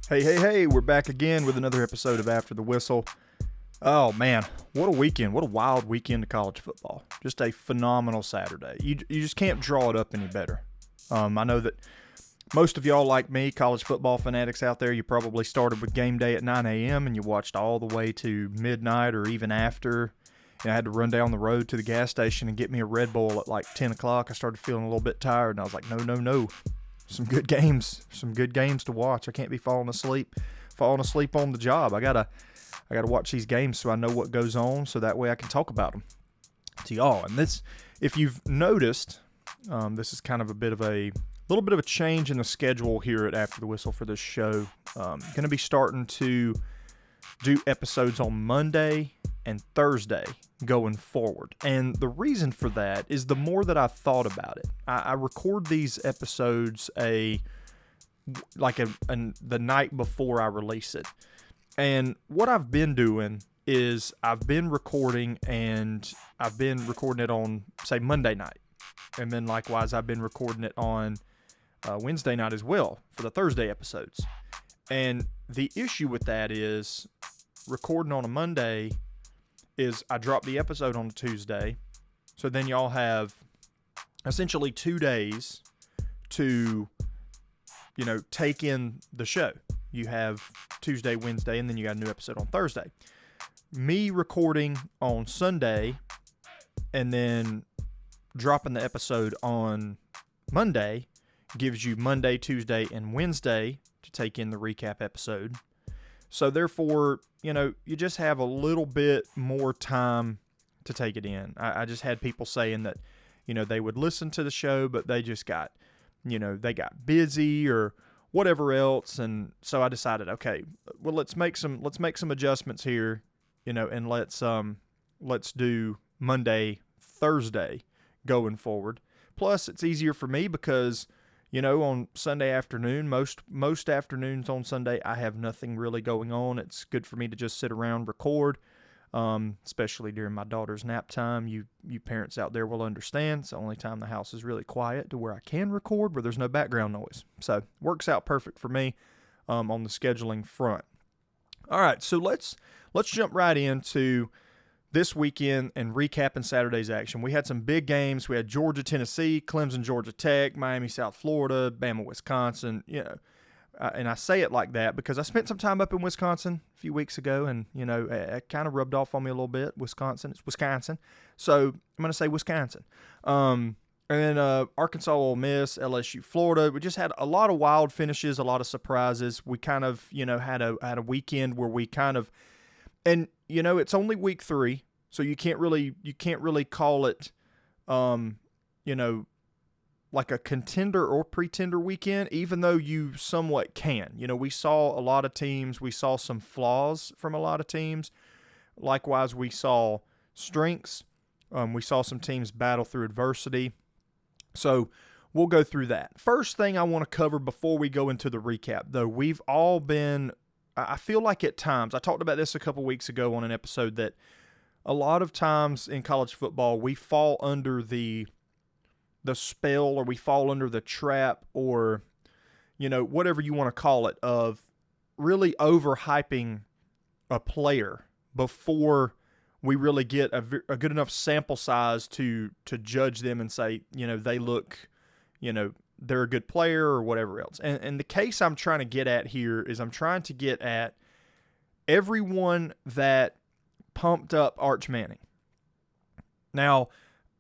Hey, we're back again with another episode of After the Whistle. Oh man, what a weekend. What a wild weekend of college football. Just a phenomenal Saturday. You just can't draw it up any better. I know that most of y'all like me, college football fanatics out there, you probably started with game day at 9 a.m. and you watched all the way to midnight or even after. And I had to run down the road to the gas station and get me a Red Bull at like 10 o'clock. I started feeling a little bit tired and I was like, no. Some good games to watch. I can't be falling asleep on the job. I gotta watch these games so I know what goes on, so that way I can talk about them to y'all. And this, if you've noticed, this is kind of a little bit of a change in the schedule here at After the Whistle for this show. Going to be starting to do episodes on Monday and Thursday going forward. And the reason for that is the more that I thought about it, I record these episodes the night before I release it. And what I've been doing is I've been recording it on, say, Monday night. And then likewise, I've been recording it on Wednesday night as well for the Thursday episodes. And the issue with that is recording on a Monday is I drop the episode on a Tuesday. So then y'all have essentially 2 days to, take in the show. You have Tuesday, Wednesday, and then you got a new episode on Thursday. Me recording on Sunday and then dropping the episode on Monday gives you Monday, Tuesday, and Wednesday to take in the recap episode. So therefore, you just have a little bit more time to take it in. I just had people saying that, they would listen to the show, but they just got, they got busy or whatever else. And so I decided, okay, well, let's make some adjustments here, and let's do Monday, Thursday going forward. Plus it's easier for me because, on Sunday afternoon, most afternoons on Sunday, I have nothing really going on. It's good for me to just sit around, record, especially during my daughter's nap time. You parents out there will understand. It's the only time the house is really quiet to where I can record, where there's no background noise. So it works out perfect for me on the scheduling front. All right, so let's jump right into this weekend and recapping Saturday's action. We had some big games. We had Georgia, Tennessee, Clemson, Georgia Tech, Miami, South Florida, Bama, Wisconsin. And I say it like that because I spent some time up in Wisconsin a few weeks ago, and it kind of rubbed off on me a little bit. Wisconsin, it's Wisconsin, so I'm going to say Wisconsin. And then Arkansas, Ole Miss, LSU, Florida. We just had a lot of wild finishes, a lot of surprises. We kind of had a weekend where we kind of. And it's only week 3, so you can't really call it, like a contender or pretender weekend, even though you somewhat can. We saw a lot of teams. We saw some flaws from a lot of teams. Likewise, we saw strengths. We saw some teams battle through adversity. So we'll go through that. First thing I want to cover before we go into the recap, though, we've all been. I feel like at times, I talked about this a couple weeks ago on an episode, that a lot of times in college football, we fall under the spell, or we fall under the trap, or, whatever you want to call it, of really overhyping a player before we really get a good enough sample size to judge them and say, they look, they're a good player or whatever else. And the case I'm trying to get at here is I'm trying to get at everyone that pumped up Arch Manning. Now,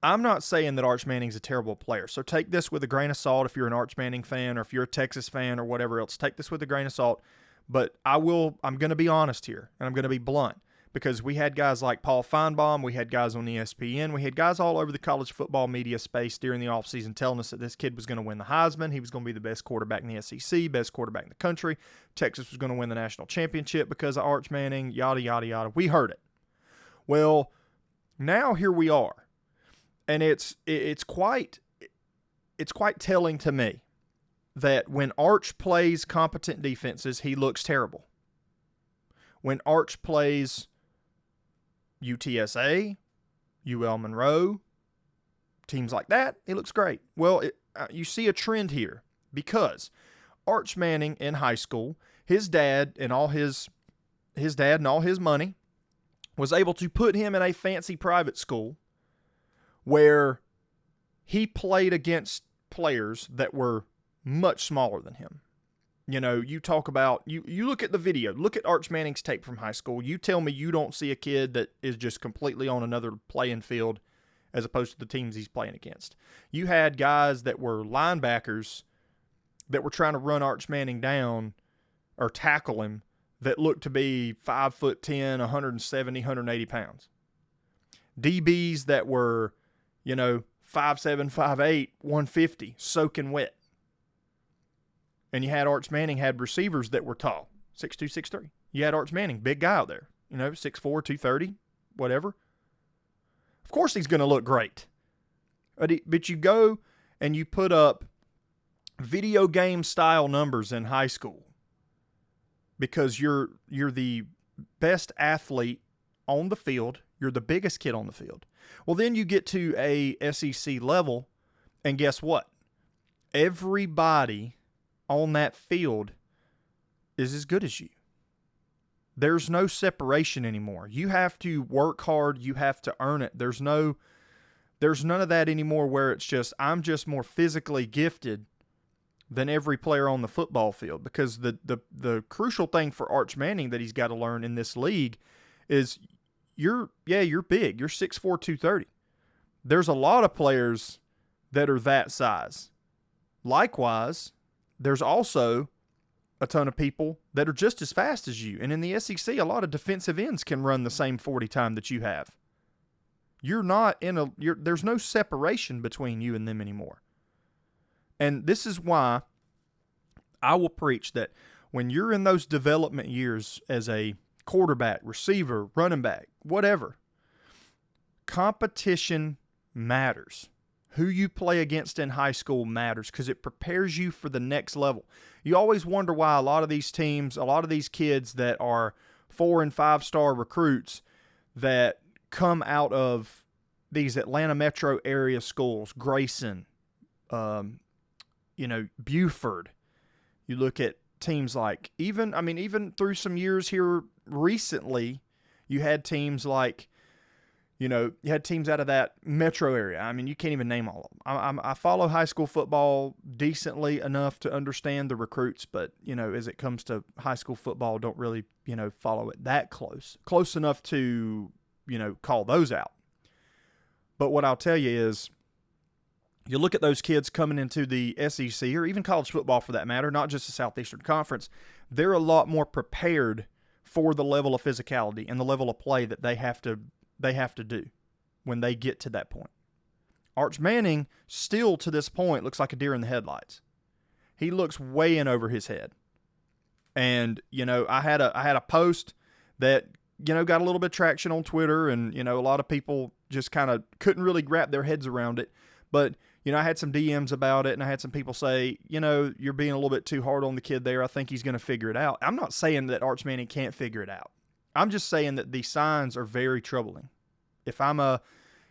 I'm not saying that Arch Manning's a terrible player, so take this with a grain of salt if you're an Arch Manning fan or if you're a Texas fan or whatever else. Take this with a grain of salt, but I'm going to be honest here, and I'm going to be blunt. Because we had guys like Paul Feinbaum, we had guys on ESPN, we had guys all over the college football media space during the offseason telling us that this kid was going to win the Heisman, he was going to be the best quarterback in the SEC, best quarterback in the country, Texas was going to win the national championship because of Arch Manning, yada, yada, yada. We heard it. Well, now here we are, and it's quite telling to me that when Arch plays competent defenses, he looks terrible. When Arch plays UTSA, UL Monroe, teams like that, he looks great. Well, you see a trend here because Arch Manning in high school, his dad and all his money was able to put him in a fancy private school where he played against players that were much smaller than him. You know, you talk about, you look at the video, look at Arch Manning's tape from high school. You tell me you don't see a kid that is just completely on another playing field as opposed to the teams he's playing against. You had guys that were linebackers that were trying to run Arch Manning down or tackle him that looked to be 5'10", 170, 180 pounds. DBs that were, 5'7", 5'8", 150, soaking wet. And you had Arch Manning had receivers that were tall, 6'2", 6'3". You had Arch Manning, big guy out there, 6'4", 230, whatever. Of course he's going to look great. But you go and you put up video game style numbers in high school because you're the best athlete on the field. You're the biggest kid on the field. Well, then you get to a SEC level, and guess what? Everybody on that field is as good as you. There's no separation anymore. You have to work hard. You have to earn it. There's none of that anymore where it's just, I'm just more physically gifted than every player on the football field. Because the crucial thing for Arch Manning that he's got to learn in this league is you're big. You're 6'4", 230. There's a lot of players that are that size. Likewise, there's also a ton of people that are just as fast as you. And in the SEC, a lot of defensive ends can run the same 40 time that you have. There's no separation between you and them anymore. And this is why I will preach that when you're in those development years as a quarterback, receiver, running back, whatever, competition matters. Who you play against in high school matters because it prepares you for the next level. You always wonder why a lot of these teams, a lot of these kids that are 4- and 5-star recruits that come out of these Atlanta metro area schools, Grayson, Buford. You look at teams like, even through some years here recently, you had teams like, you had teams out of that metro area. I mean, you can't even name all of them. I follow high school football decently enough to understand the recruits, but, as it comes to high school football, don't really, follow it that close enough to, call those out. But what I'll tell you is, you look at those kids coming into the SEC or even college football for that matter, not just the Southeastern Conference, they're a lot more prepared for the level of physicality and the level of play that they have to do when they get to that point. Arch Manning, still to this point, looks like a deer in the headlights. He looks way in over his head. And, I had a post that, got a little bit of traction on Twitter, and, a lot of people just kind of couldn't really wrap their heads around it. But, I had some DMs about it, and I had some people say, you're being a little bit too hard on the kid there. I think he's going to figure it out. I'm not saying that Arch Manning can't figure it out. I'm just saying that the signs are very troubling. If I'm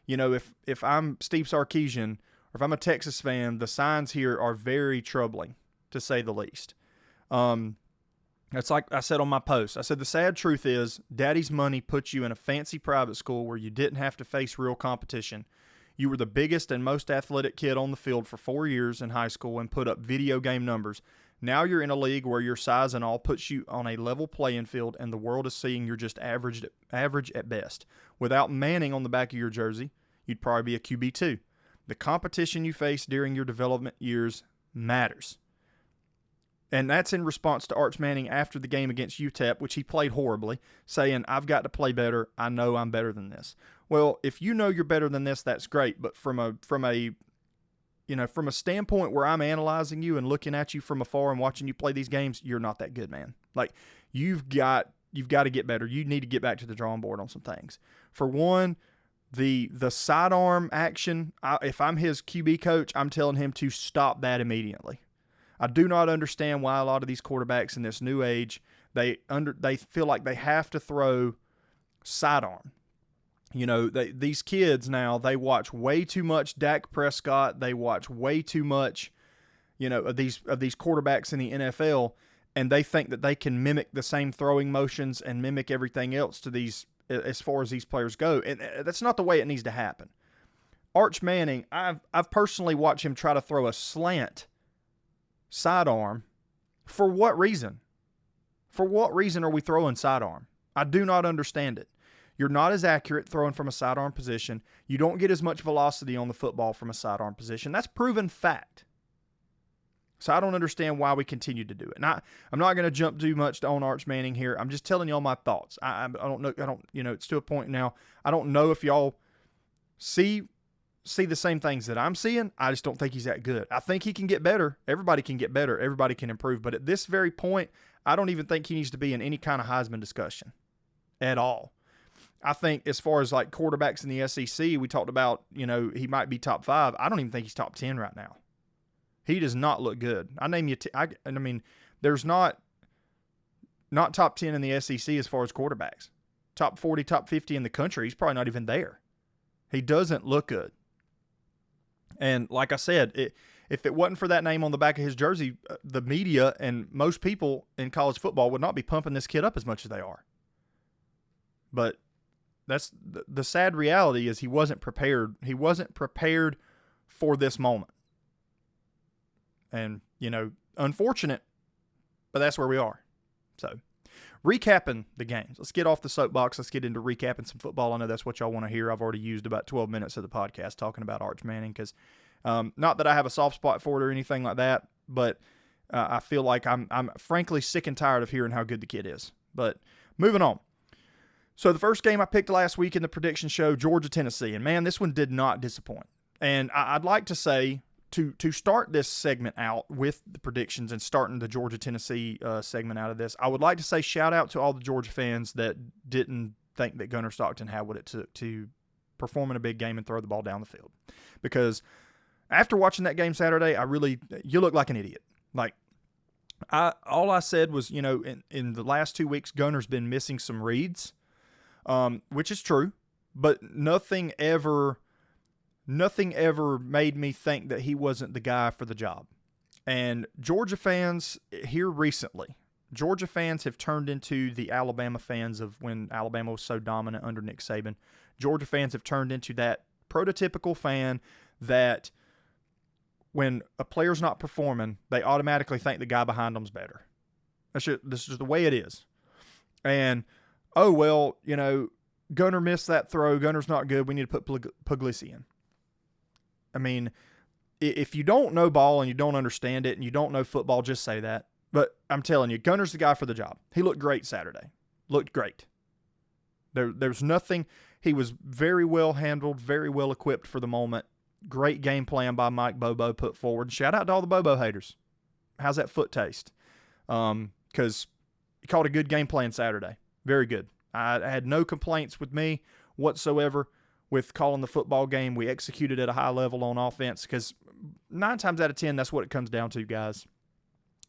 if I'm Steve Sarkisian, or if I'm a Texas fan, the signs here are very troubling, to say the least. It's like I said on my post. I said the sad truth is daddy's money puts you in a fancy private school where you didn't have to face real competition. You were the biggest and most athletic kid on the field for 4 years in high school and put up video game numbers. Now you're in a league where your size and all puts you on a level playing field, and the world is seeing you're just average at best. Without Manning on the back of your jersey, you'd probably be a QB2. The competition you face during your development years matters. And that's in response to Arch Manning after the game against UTEP, which he played horribly, saying, I've got to play better. I know I'm better than this. Well, if you know you're better than this, that's great. But from a standpoint where I'm analyzing you and looking at you from afar and watching you play these games, you're not that good, man. Like, you've got to get better. You need to get back to the drawing board on some things. For one, the sidearm action, if I'm his QB coach, I'm telling him to stop that immediately. I do not understand why a lot of these quarterbacks in this new age, they feel like they have to throw sidearm. These kids now, they watch way too much Dak Prescott. They watch way too much, of these quarterbacks in the NFL, and they think that they can mimic the same throwing motions and mimic everything else to these as far as these players go. And that's not the way it needs to happen. Arch Manning, I've personally watched him try to throw a slant sidearm. For what reason? For what reason are we throwing sidearm? I do not understand it. You're not as accurate throwing from a sidearm position. You don't get as much velocity on the football from a sidearm position. That's proven fact. So I don't understand why we continue to do it. And I'm not going to jump too much on Arch Manning here. I'm just telling y'all my thoughts. I don't know. It's to a point now. I don't know if y'all see the same things that I'm seeing. I just don't think he's that good. I think he can get better. Everybody can get better. Everybody can improve. But at this very point, I don't even think he needs to be in any kind of Heisman discussion at all. I think as far as like quarterbacks in the SEC, we talked about, he might be top 5. I don't even think he's top 10 right now. He does not look good. I name you. There's not top 10 in the SEC as far as quarterbacks. Top 40, top 50 in the country. He's probably not even there. He doesn't look good. And like I said, if it wasn't for that name on the back of his jersey, the media and most people in college football would not be pumping this kid up as much as they are. But that's the sad reality is he wasn't prepared. He wasn't prepared for this moment. And, unfortunate, but that's where we are. So, recapping the games. Let's get off the soapbox. Let's get into recapping some football. I know that's what y'all want to hear. I've already used about 12 minutes of the podcast talking about Arch Manning because not that I have a soft spot for it or anything like that, but I feel like I'm frankly sick and tired of hearing how good the kid is. But moving on. So the first game I picked last week in the prediction show, Georgia-Tennessee. And, man, this one did not disappoint. And I'd like to say, to start this segment out with the predictions and starting the Georgia-Tennessee segment out of this, I would like to say shout out to all the Georgia fans that didn't think that Gunnar Stockton had what it took to perform in a big game and throw the ball down the field. Because after watching that game Saturday, you look like an idiot. Like, all I said was, in the last 2 weeks, Gunnar's been missing some reads, which is true, but nothing ever made me think that he wasn't the guy for the job. And Georgia fans here recently, Georgia fans have turned into the Alabama fans of when Alabama was so dominant under Nick Saban. Georgia fans have turned into that prototypical fan that when a player's not performing, they automatically think the guy behind them's better. This is just the way it is. And, Gunnar missed that throw. Gunner's not good. We need to put Puglisi in. I mean, if you don't know ball and you don't understand it and you don't know football, just say that. But I'm telling you, Gunner's the guy for the job. He looked great Saturday. Looked great. There's nothing. He was very well handled, very well equipped for the moment. Great game plan by Mike Bobo put forward. Shout out to all the Bobo haters. How's that foot taste? Because he called a good game plan Saturday. Very good. I had no complaints with me whatsoever with calling the football game. We executed at a high level on offense because 9 times out of 10, that's what it comes down to, guys.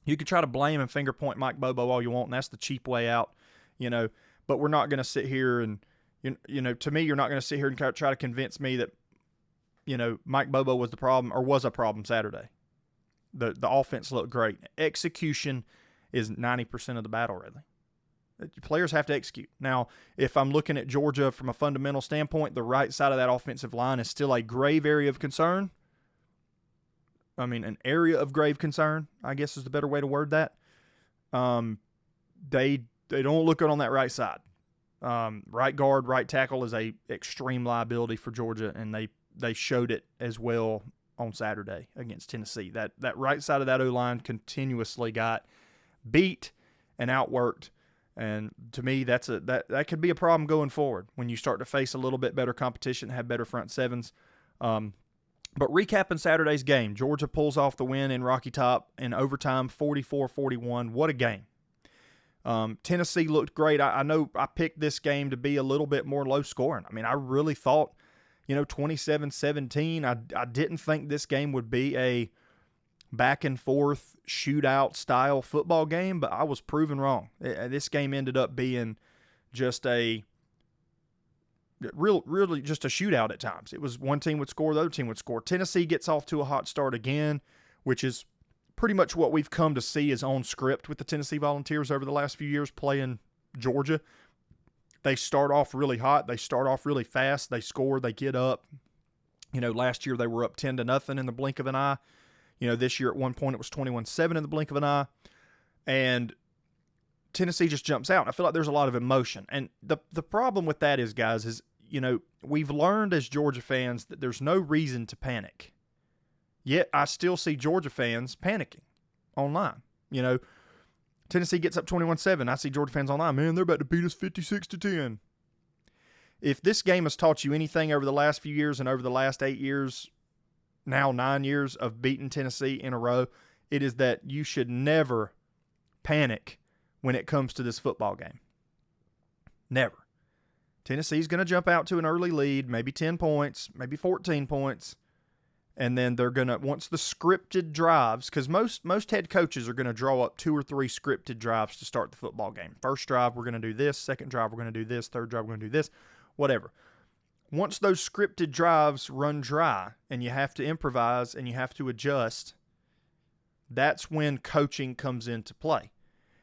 You can try to blame and finger point Mike Bobo all you want, and that's the cheap way out, but we're not going to sit here and, to me, you're not going to sit here and try to convince me that, Mike Bobo was the problem or was a problem Saturday. The offense looked great. Execution is 90% of the battle, really. Players have to execute. Now, if I'm looking at Georgia from a fundamental standpoint, the right side of that offensive line is still a grave area of concern. I mean, an area of grave concern, I guess is the better way to word that. They don't look good on that right side. Right guard, right tackle is a extreme liability for Georgia, and they showed it as well on Saturday against Tennessee. That right side of that O-line continuously got beat and outworked. And to me, that could be a problem going forward when you start to face a little bit better competition, have better front sevens. But recapping Saturday's game, Georgia pulls off the win in Rocky Top in overtime, 44-41. What a game. Tennessee looked great. I know I picked this game to be a little bit more low scoring. I mean, I really thought, 27-17. I didn't think this game would be a back and forth shootout style football game, but I was proven wrong. This game ended up being just really just a shootout at times. It was one team would score, the other team would score. Tennessee gets off to a hot start again, which is pretty much what we've come to see is on script with the Tennessee Volunteers over the last few years playing Georgia. They start off really hot. They start off really fast. They score. They get up. Last year they were up 10-0 in the blink of an eye. This year at one point it was 21-7 in the blink of an eye. And Tennessee just jumps out. I feel like there's a lot of emotion. And the problem with that is, guys, is, we've learned as Georgia fans that there's no reason to panic. Yet I still see Georgia fans panicking online. Tennessee gets up 21-7. I see Georgia fans online, man, they're about to beat us 56-10. If this game has taught you anything over the last few years and over the last 8 years, now 9 years of beating Tennessee in a row, it is that you should never panic when it comes to this football game. Never. Tennessee's going to jump out to an early lead, maybe 10 points, maybe 14 points, and then they're going to, once the scripted drives, because most head coaches are going to draw up 2 or 3 scripted drives to start the football game. First drive, we're going to do this. Second drive, we're going to do this. Third drive, we're going to do this. Whatever. Once those scripted drives run dry and you have to improvise and you have to adjust, that's when coaching comes into play.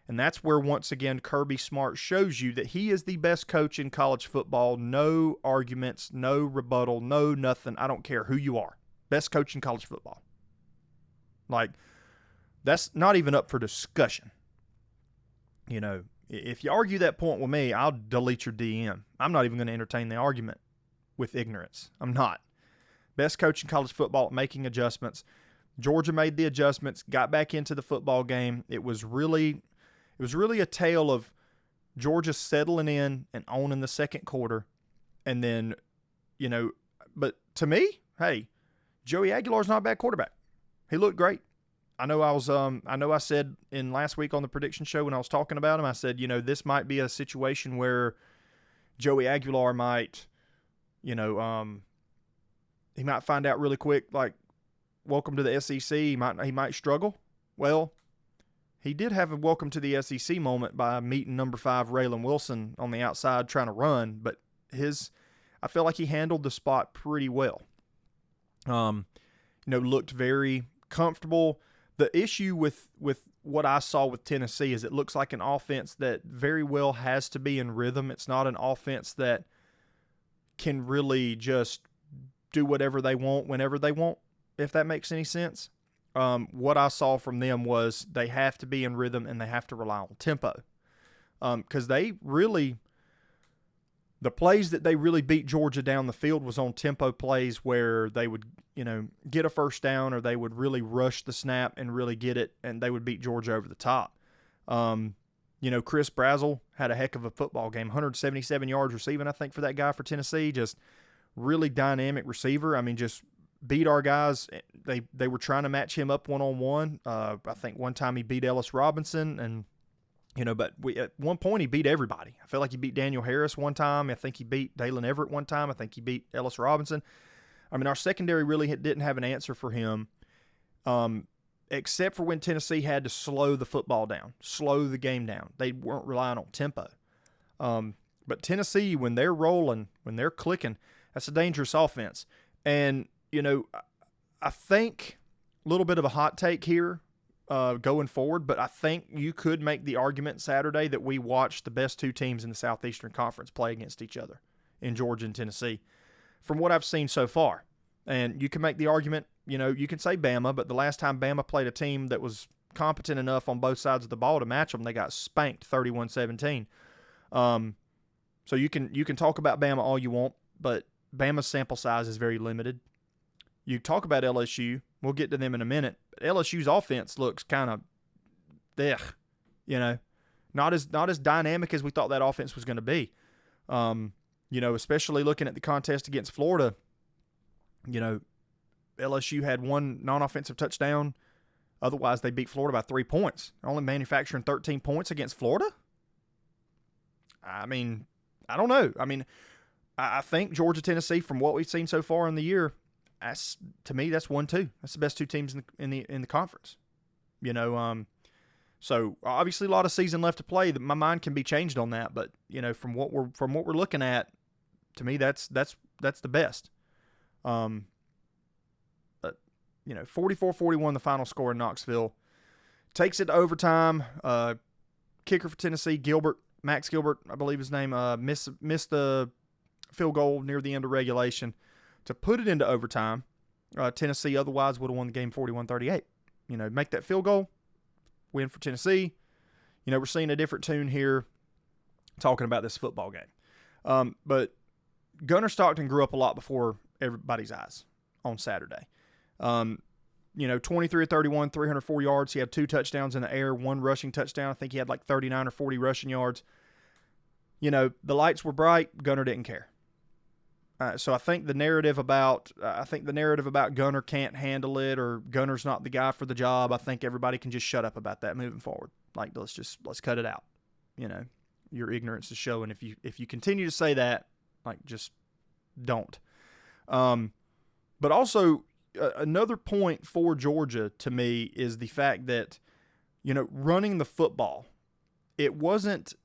And that's where, once again, Kirby Smart shows you that he is the best coach in college football. No arguments, no rebuttal, no nothing. I don't care who you are. Best coach in college football. Like, that's not even up for discussion. If you argue that point with me, I'll delete your DM. I'm not even going to entertain the argument with ignorance. I'm not. Best coach in college football, making adjustments. Georgia made the adjustments, got back into the football game. It was really a tale of Georgia settling in and owning the second quarter. And then, but to me, hey, Joey Aguilar's not a bad quarterback. He looked great. I know I said in last week on the prediction show when I was talking about him, I said, this might be a situation where Joey Aguilar might, he might find out really quick, like, welcome to the SEC. He might struggle. Well, he did have a welcome to the SEC moment by meeting number 5 Raylan Wilson on the outside trying to run, but I feel like he handled the spot pretty well. Looked very comfortable. The issue with what I saw with Tennessee is it looks like an offense that very well has to be in rhythm. It's not an offense that can really just do whatever they want whenever they want, if that makes any sense. What I saw from them was they have to be in rhythm and they have to rely on tempo. Because the plays that they really beat Georgia down the field was on tempo plays where they would, get a first down, or they would really rush the snap and really get it, and they would beat Georgia over the top. Chris Brazzell had a heck of a football game, 177 yards receiving, I think, for that guy for Tennessee. Just really dynamic receiver. I mean, just beat our guys. They were trying to match him up one-on-one. I think one time he beat Ellis Robinson, and but at one point he beat everybody. I feel like he beat Daniel Harris one time. I think he beat Dalen Everett one time. I think he beat Ellis Robinson. I mean, our secondary really didn't have an answer for him, except for when Tennessee had to slow the football down, slow the game down. They weren't relying on tempo. But Tennessee, when they're rolling, when they're clicking, that's a dangerous offense. And, I think a little bit of a hot take here going forward, but I think you could make the argument Saturday that we watched the best 2 teams in the Southeastern Conference play against each other in Georgia and Tennessee from what I've seen so far. And you can make the argument, you can say Bama, but the last time Bama played a team that was competent enough on both sides of the ball to match them, they got spanked 31-17. So you can talk about Bama all you want, but Bama's sample size is very limited. You talk about LSU, we'll get to them in a minute, but LSU's offense looks kind of, not as dynamic as we thought that offense was going to be. Especially looking at the contest against Florida, LSU had 1 non-offensive touchdown. Otherwise, they beat Florida by 3 points. They're only manufacturing 13 points against Florida? I mean, I don't know. I mean, I think Georgia-Tennessee, from what we've seen so far in the year, to me, that's 1-2. That's the best 2 teams in the conference. So obviously a lot of season left to play. My mind can be changed on that, but from what we're looking at, to me, that's the best. But 44-41 the final score in Knoxville. Takes it to overtime. Kicker for Tennessee, Max Gilbert, I believe his name, missed the field goal near the end of regulation to put it into overtime. Tennessee otherwise would have won the game 41-38. Make that field goal, win for Tennessee. We're seeing a different tune here talking about this football game. But Gunnar Stockton grew up a lot before everybody's eyes on Saturday. 23 of 31, 304 yards. He had 2 touchdowns in the air, 1 rushing touchdown. I think he had like 39 or 40 rushing yards. The lights were bright. Gunnar didn't care. So I think the narrative about Gunnar can't handle it, or Gunnar's not the guy for the job. I think everybody can just shut up about that moving forward. Like, let's cut it out. Your ignorance is showing if you continue to say that, like, just don't. But also, another point for Georgia to me is the fact that, running the football, it wasn't,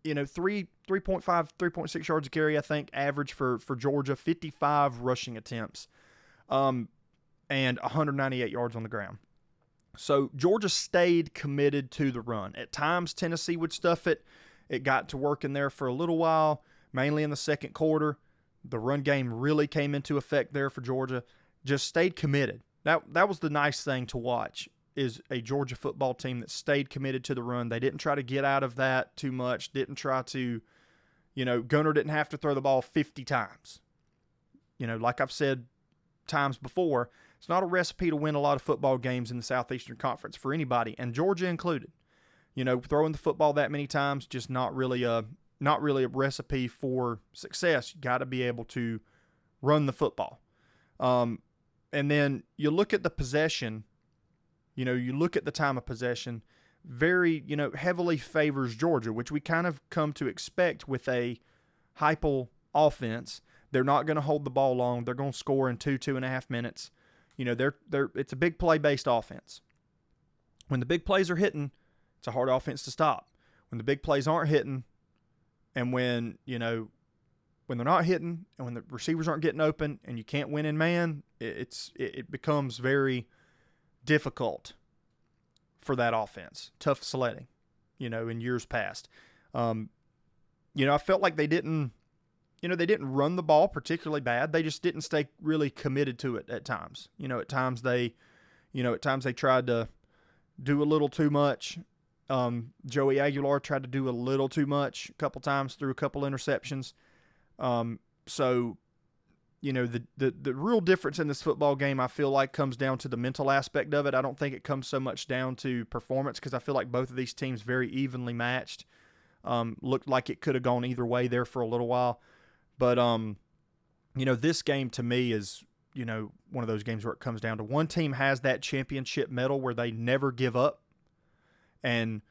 3.5, 3.6 yards a carry, I think, average for Georgia, 55 rushing attempts, and 198 yards on the ground. So Georgia stayed committed to the run. At times, Tennessee would stuff it. It got to work in there for a little while, mainly in the second quarter. The run game really came into effect there for Georgia. Just stayed committed. That was the nice thing to watch, is a Georgia football team that stayed committed to the run. They didn't try to get out of that too much. Didn't try to, Gunnar didn't have to throw the ball 50 times. Like I've said times before, it's not a recipe to win a lot of football games in the Southeastern Conference for anybody, and Georgia included. Throwing the football that many times, just not really a recipe for success. You got to be able to run the football. And then you look at the possession, you look at the time of possession, very, heavily favors Georgia, which we kind of come to expect with a Heupel offense. They're not going to hold the ball long. They're going to score in 2.5 minutes. It's a big play-based offense. When the big plays are hitting, it's a hard offense to stop. When the big plays aren't hitting, and when they're not hitting, and when the receivers aren't getting open, and you can't win in man, it becomes very difficult for that offense. Tough sledding, in years past. I felt like they didn't run the ball particularly bad. They just didn't stay really committed to it at times. At times they tried to do a little too much. Joey Aguilar tried to do a little too much a couple times, threw a couple interceptions. So, the real difference in this football game, I feel like, comes down to the mental aspect of it. I don't think it comes so much down to performance, because I feel like both of these teams very evenly matched. Looked like it could have gone either way there for a little while. But, this game to me is, one of those games where it comes down to one team has that championship medal where they never give up. And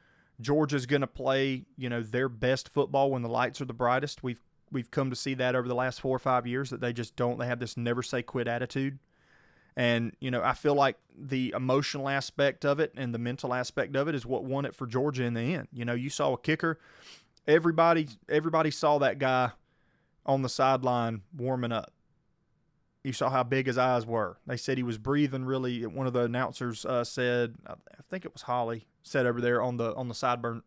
Georgia's going to play, their best football when the lights are the brightest. We've come to see that over the last 4 or 5 years, that they just don't. They have this never say quit attitude. And, I feel like the emotional aspect of it and the mental aspect of it is what won it for Georgia in the end. You saw a kicker. Everybody saw that guy on the sideline warming up. You saw how big his eyes were. They said he was breathing really. One of the announcers said, I think it was Holly, said over there on the sideburn.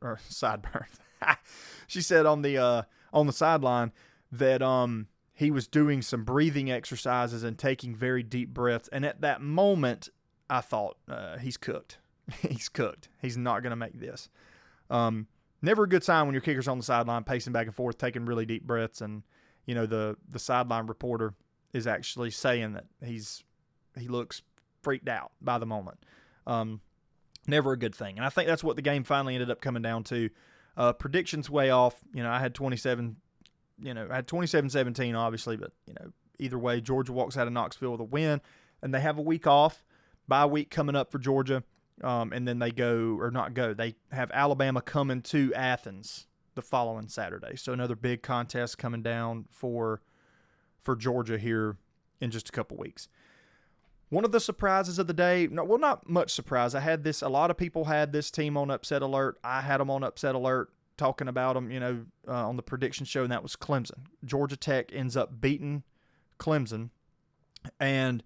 She said on the sideline that he was doing some breathing exercises and taking very deep breaths. And at that moment, I thought, he's cooked. He's cooked. He's not going to make this. Never a good sign when your kicker's on the sideline, pacing back and forth, taking really deep breaths, and the sideline reporter is actually saying that he looks freaked out by the moment. Never a good thing. And I think that's what the game finally ended up coming down to. Predictions way off. I had 27-17, obviously, but either way, Georgia walks out of Knoxville with a win, and they have a week off, bye week coming up for Georgia, and then they they have Alabama coming to Athens the following Saturday. So another big contest coming down for Georgia here in just a couple weeks. One of the surprises of the day, not much surprise. A lot of people had this team on upset alert. I had them on upset alert, talking about them, on the prediction show, and that was Clemson. Georgia Tech ends up beating Clemson, and,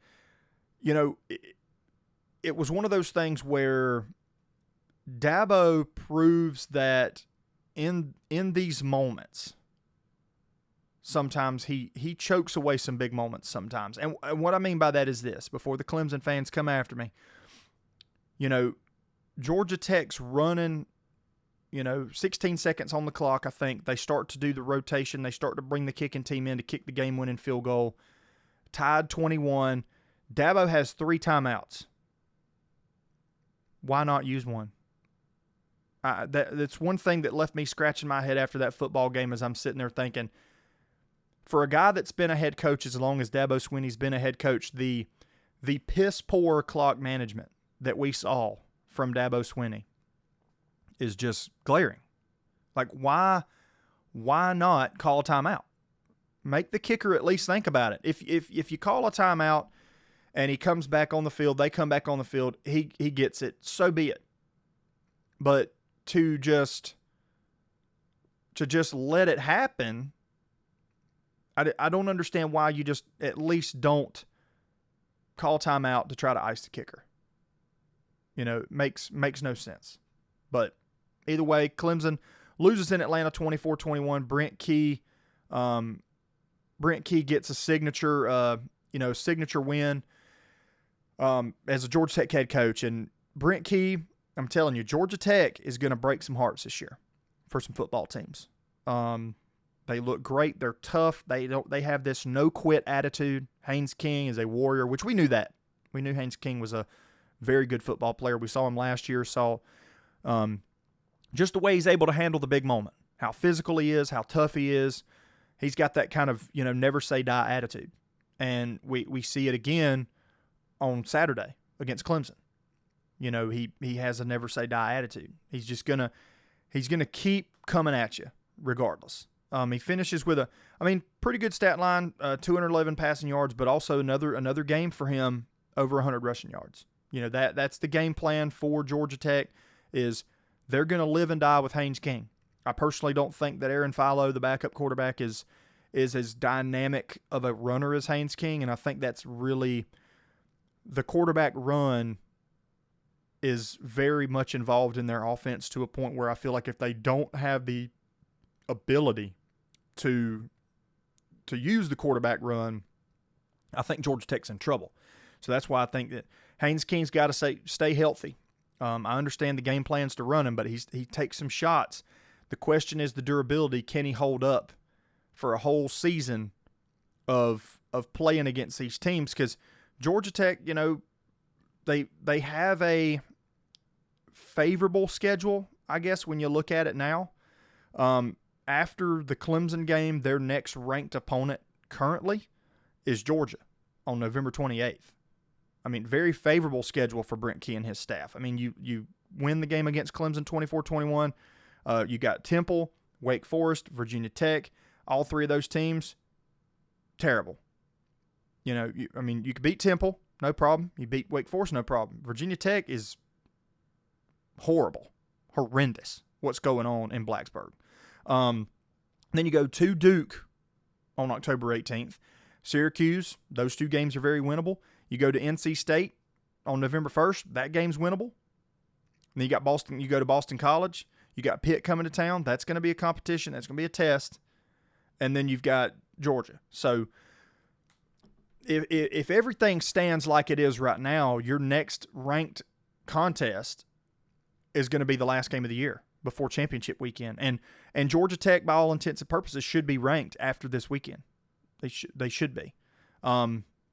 it was one of those things where Dabo proves that in these moments, sometimes he chokes away some big moments sometimes. And what I mean by that is this, before the Clemson fans come after me, Georgia Tech's running, 16 seconds on the clock, I think. They start to do the rotation. They start to bring the kicking team in to kick the game-winning field goal. Tied 21. Dabo has 3 timeouts. Why not use one? That's one thing that left me scratching my head after that football game as I'm sitting there thinking, for a guy that's been a head coach as long as Dabo Swinney's been a head coach, the piss-poor clock management that we saw from Dabo Swinney is just glaring. Like, why not call a timeout? Make the kicker at least think about it. If you call a timeout and he comes back on the field, they come back on the field, he gets it, so be it. But to just let it happen, I don't understand why you just at least don't call timeout to try to ice the kicker. It makes no sense. But either way, Clemson loses in Atlanta 24-21. Brent Key gets a signature win as a Georgia Tech head coach. And Brent Key, I'm telling you, Georgia Tech is going to break some hearts this year for some football teams. They look great. They're tough. They have this no-quit attitude. Haynes King is a warrior, which we knew that. We knew Haynes King was a very good football player. We saw him last year. Saw just the way he's able to handle the big moment, how physical he is, how tough he is. He's got that kind of, never say die attitude. And we see it again on Saturday against Clemson. He has a never say die attitude. He's just gonna keep coming at you regardless. He finishes with a pretty good stat line, 211 passing yards, but also another game for him over 100 rushing yards. That's the game plan for Georgia Tech, is they're going to live and die with Haynes King. I personally don't think that Aaron Philo, the backup quarterback, is as dynamic of a runner as Haynes King, and I think that's really the quarterback run is very much involved in their offense to a point where I feel like if they don't have the ability to use the quarterback run, I think Georgia Tech's in trouble. So that's why I think that Haynes King's got to stay healthy. I understand the game plan's to run him, but he takes some shots. The question is the durability. Can he hold up for a whole season of playing against these teams? Because Georgia Tech, they have a favorable schedule, I guess, when you look at it now. After the Clemson game, their next ranked opponent currently is Georgia on November 28th. Very favorable schedule for Brent Key and his staff. You win the game against Clemson 24-21. You got Temple, Wake Forest, Virginia Tech. All 3 of those teams, terrible. You could beat Temple, no problem. You beat Wake Forest, no problem. Virginia Tech is horrible, horrendous, what's going on in Blacksburg. Then you go to Duke on October 18th. Syracuse, those 2 games are very winnable. You go to NC State on November 1st. That game's winnable. And then you got Boston. You go to Boston College. You got Pitt coming to town. That's going to be a competition. That's going to be a test. And then you've got Georgia. So if everything stands like it is right now, your next ranked contest is going to be the last game of the year before championship weekend. And Georgia Tech, by all intents and purposes, should be ranked after this weekend. They should be.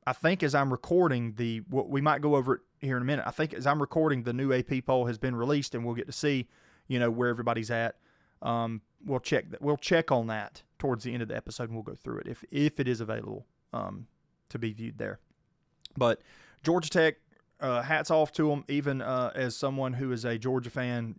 I think as I'm recording we might go over it here in a minute. I think as I'm recording, the new AP poll has been released, and we'll get to see, where everybody's at. We'll check on that towards the end of the episode, and we'll go through it if it is available to be viewed there. But Georgia Tech, hats off to them. Even as someone who is a Georgia fan,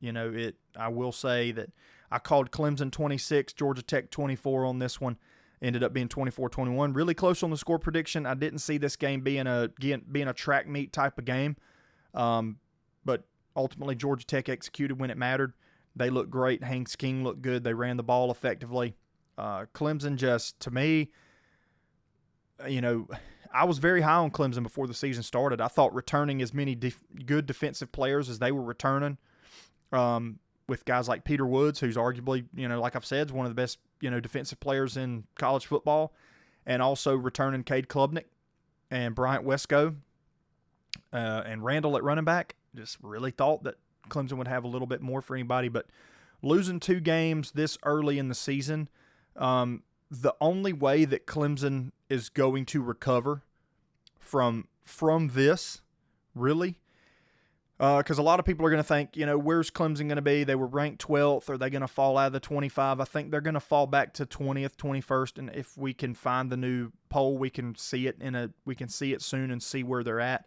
I will say that I called Clemson 26, Georgia Tech 24 on this one. Ended up being 24-21. Really close on the score prediction. I didn't see this game being a track meet type of game. But ultimately, Georgia Tech executed when it mattered. They looked great. Haynes King looked good. They ran the ball effectively. Clemson just, to me, I was very high on Clemson before the season started. I thought returning as many good defensive players as they were returning with guys like Peter Woods, who's arguably, like I've said, is one of the best, defensive players in college football, and also returning Cade Klubnik and Bryant Wesco and Randall at running back. Just really thought that Clemson would have a little bit more for anybody, but losing 2 games this early in the season, the only way that Clemson is going to recover from this, really, because a lot of people are going to think, where's Clemson going to be? They were ranked 12th. Are they going to fall out of the 25? I think they're going to fall back to 20th, 21st, and if we can find the new poll, we can see it soon and see where they're at.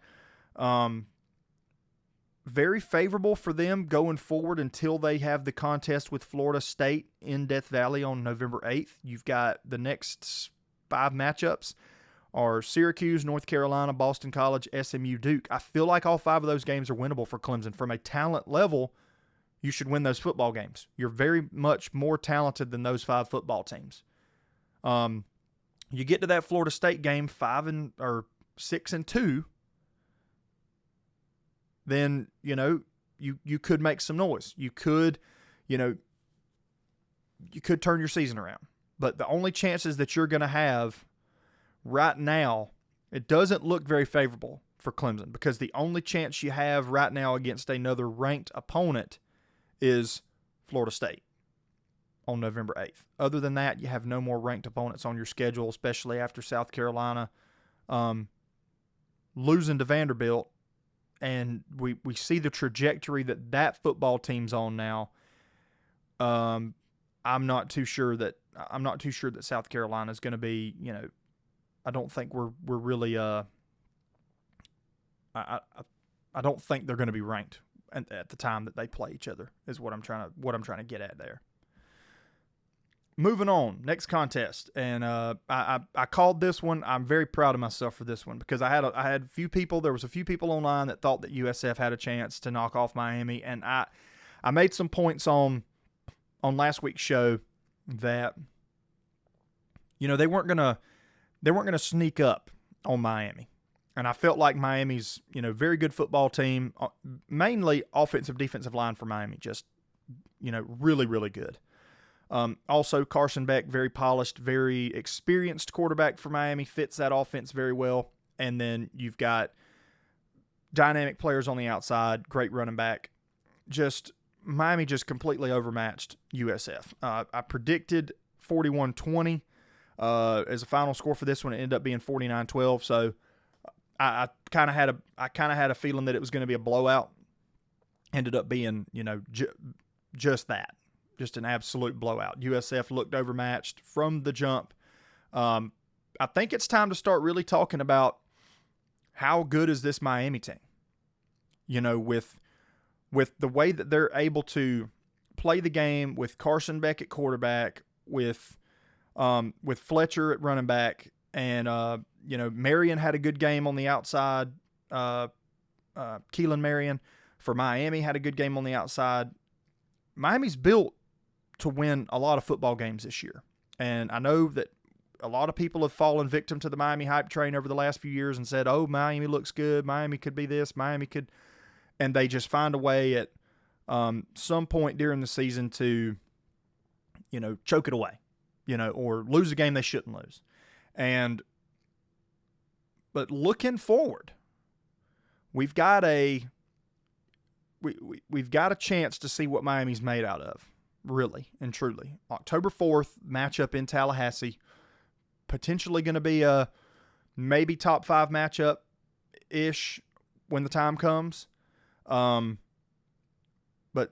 Very favorable for them going forward until they have the contest with Florida State in Death Valley on November 8th. You've got the next 5 matchups are Syracuse, North Carolina, Boston College, SMU, Duke. I feel like all 5 of those games are winnable for Clemson. From a talent level, you should win those football games. You're very much more talented than those 5 football teams. You get to that Florida State game 6-2, then, you could make some noise. You could turn your season around. But the only chances that you're going to have right now, it doesn't look very favorable for Clemson, because the only chance you have right now against another ranked opponent is Florida State on November 8th. Other than that, you have no more ranked opponents on your schedule, especially after South Carolina losing to Vanderbilt. And we see the trajectory that football team's on now. I'm not too sure that South Carolina is going to be, I don't think we're really I don't think they're going to be ranked at the time that they play each other, is what I'm trying to get at there. Moving on, next contest, and I called this one. I'm very proud of myself for this one, because I had a few people. There was a few people online that thought that USF had a chance to knock off Miami, and I made some points on last week's show that they weren't gonna sneak up on Miami, and I felt like Miami's very good football team, mainly offensive defensive line for Miami, just really really good. Also, Carson Beck, very polished, very experienced quarterback for Miami, fits that offense very well. And then you've got dynamic players on the outside, great running back. Miami just completely overmatched USF. I predicted 41-20 as a final score for this one. It ended up being 49-12. So I kind of had a feeling that it was going to be a blowout. Ended up being just that. Just an absolute blowout. USF looked overmatched from the jump. I think it's time to start really talking about how good is this Miami team. With the way that they're able to play the game, with Carson Beck at quarterback, with Fletcher at running back, and Marion had a good game on the outside. Keelan Marion for Miami had a good game on the outside. Miami's built to win a lot of football games this year. And I know that a lot of people have fallen victim to the Miami hype train over the last few years and said, oh, Miami looks good, Miami could be this, Miami could, and they just find a way at some point during the season to, choke it away, or lose a game they shouldn't lose. But looking forward, we've got a chance to see what Miami's made out of. Really and truly. October 4th, matchup in Tallahassee. Potentially going to be a maybe top 5 matchup-ish when the time comes. But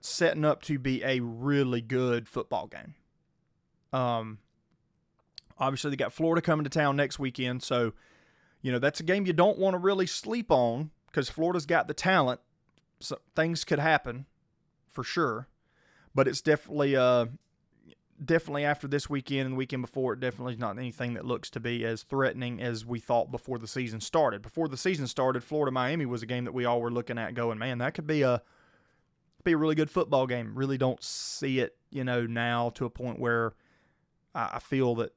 setting up to be a really good football game. Obviously, they got Florida coming to town next weekend. So, that's a game you don't want to really sleep on, because Florida's got the talent. So things could happen for sure. But it's definitely after this weekend and the weekend before, it definitely is not anything that looks to be as threatening as we thought before the season started. Before the season started, Florida-Miami was a game that we all were looking at going, man, that could be a really good football game. Really don't see it, now to a point where I feel that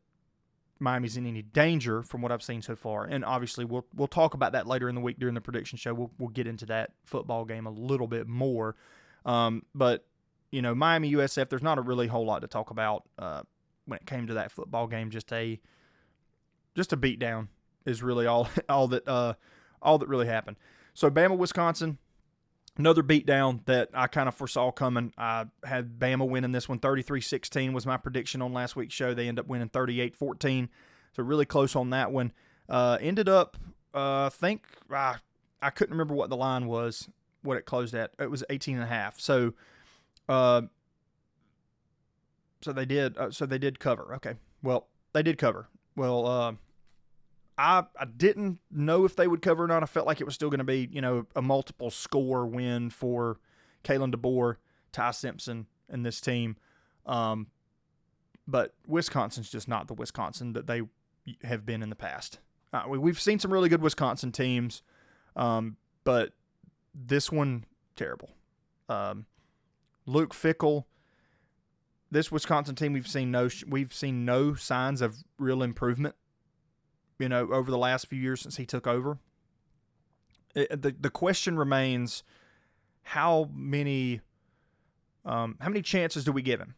Miami's in any danger from what I've seen so far. And obviously, we'll talk about that later in the week during the prediction show. We'll get into that football game a little bit more. But, Miami USF, there's not a really whole lot to talk about when it came to that football game. Just a beatdown is really all that really happened. So Bama, Wisconsin, another beatdown that I kind of foresaw coming. I had Bama winning this one. 33-16 was my prediction on last week's show. They ended up winning 38-14. So really close on that one. Ended up, I couldn't remember what the line was, what it closed at. It was 18.5. So they did cover. Okay. Well, they did cover. Well, I didn't know if they would cover or not. I felt like it was still going to be, a multiple score win for Kalen DeBoer, Ty Simpson, and this team. But Wisconsin's just not the Wisconsin that they have been in the past. We've seen some really good Wisconsin teams, but this one, terrible. Luke Fickell, this Wisconsin team, we've seen no signs of real improvement, over the last few years since he took over. The question remains, how many chances do we give him?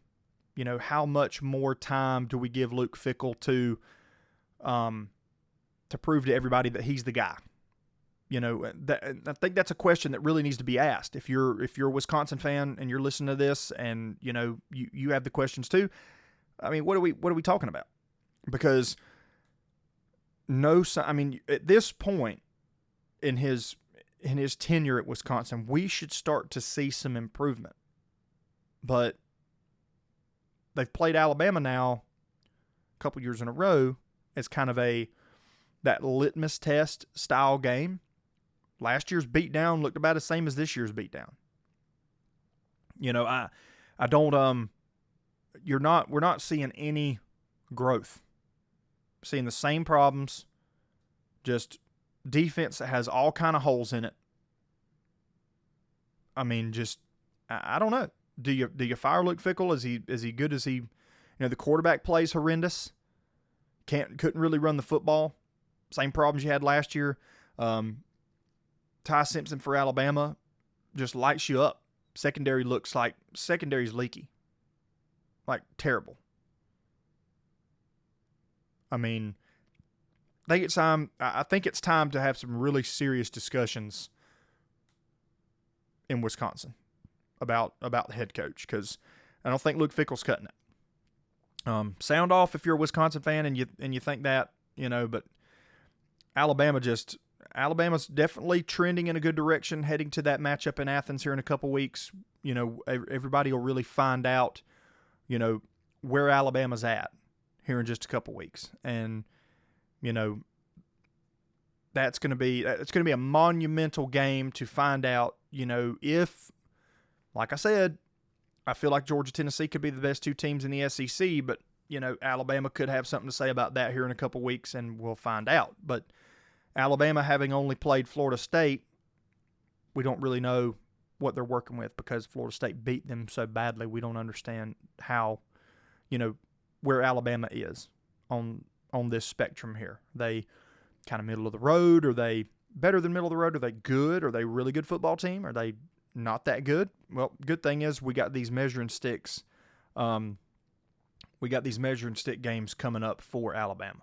How much more time do we give Luke Fickell to prove to everybody that he's the guy? I think that's a question that really needs to be asked. If you're a Wisconsin fan and you're listening to this, and you have the questions too. I mean, what are we talking about? Because at this point in his tenure at Wisconsin, we should start to see some improvement. But they've played Alabama now a couple years in a row as kind of that litmus test style game. Last year's beatdown looked about the same as this year's beatdown. We're not seeing any growth. Seeing the same problems, just defense that has all kind of holes in it. I mean, I don't know. Do you fire Luke Fickell? Is he good? Is he, the quarterback plays horrendous. Couldn't really run the football. Same problems you had last year. Ty Simpson for Alabama just lights you up. Secondary's leaky. Like, terrible. I mean, I think it's time to have some really serious discussions in Wisconsin about the head coach, because I don't think Luke Fickell's cutting it. Sound off if you're a Wisconsin fan and you think that, but Alabama's definitely trending in a good direction, heading to that matchup in Athens here in a couple weeks. Everybody will really find out, where Alabama's at here in just a couple weeks. And, it's going to be a monumental game to find out, if, like I said, I feel like Georgia, Tennessee could be the best two teams in the SEC, but, Alabama could have something to say about that here in a couple weeks, and we'll find out. But Alabama, having only played Florida State, we don't really know what they're working with, because Florida State beat them so badly. We don't understand how, where Alabama is on this spectrum here. They kind of middle of the road? Are they better than middle of the road? Are they good? Are they a really good football team? Are they not that good? Well, good thing is we got these measuring sticks. We got these measuring stick games coming up for Alabama.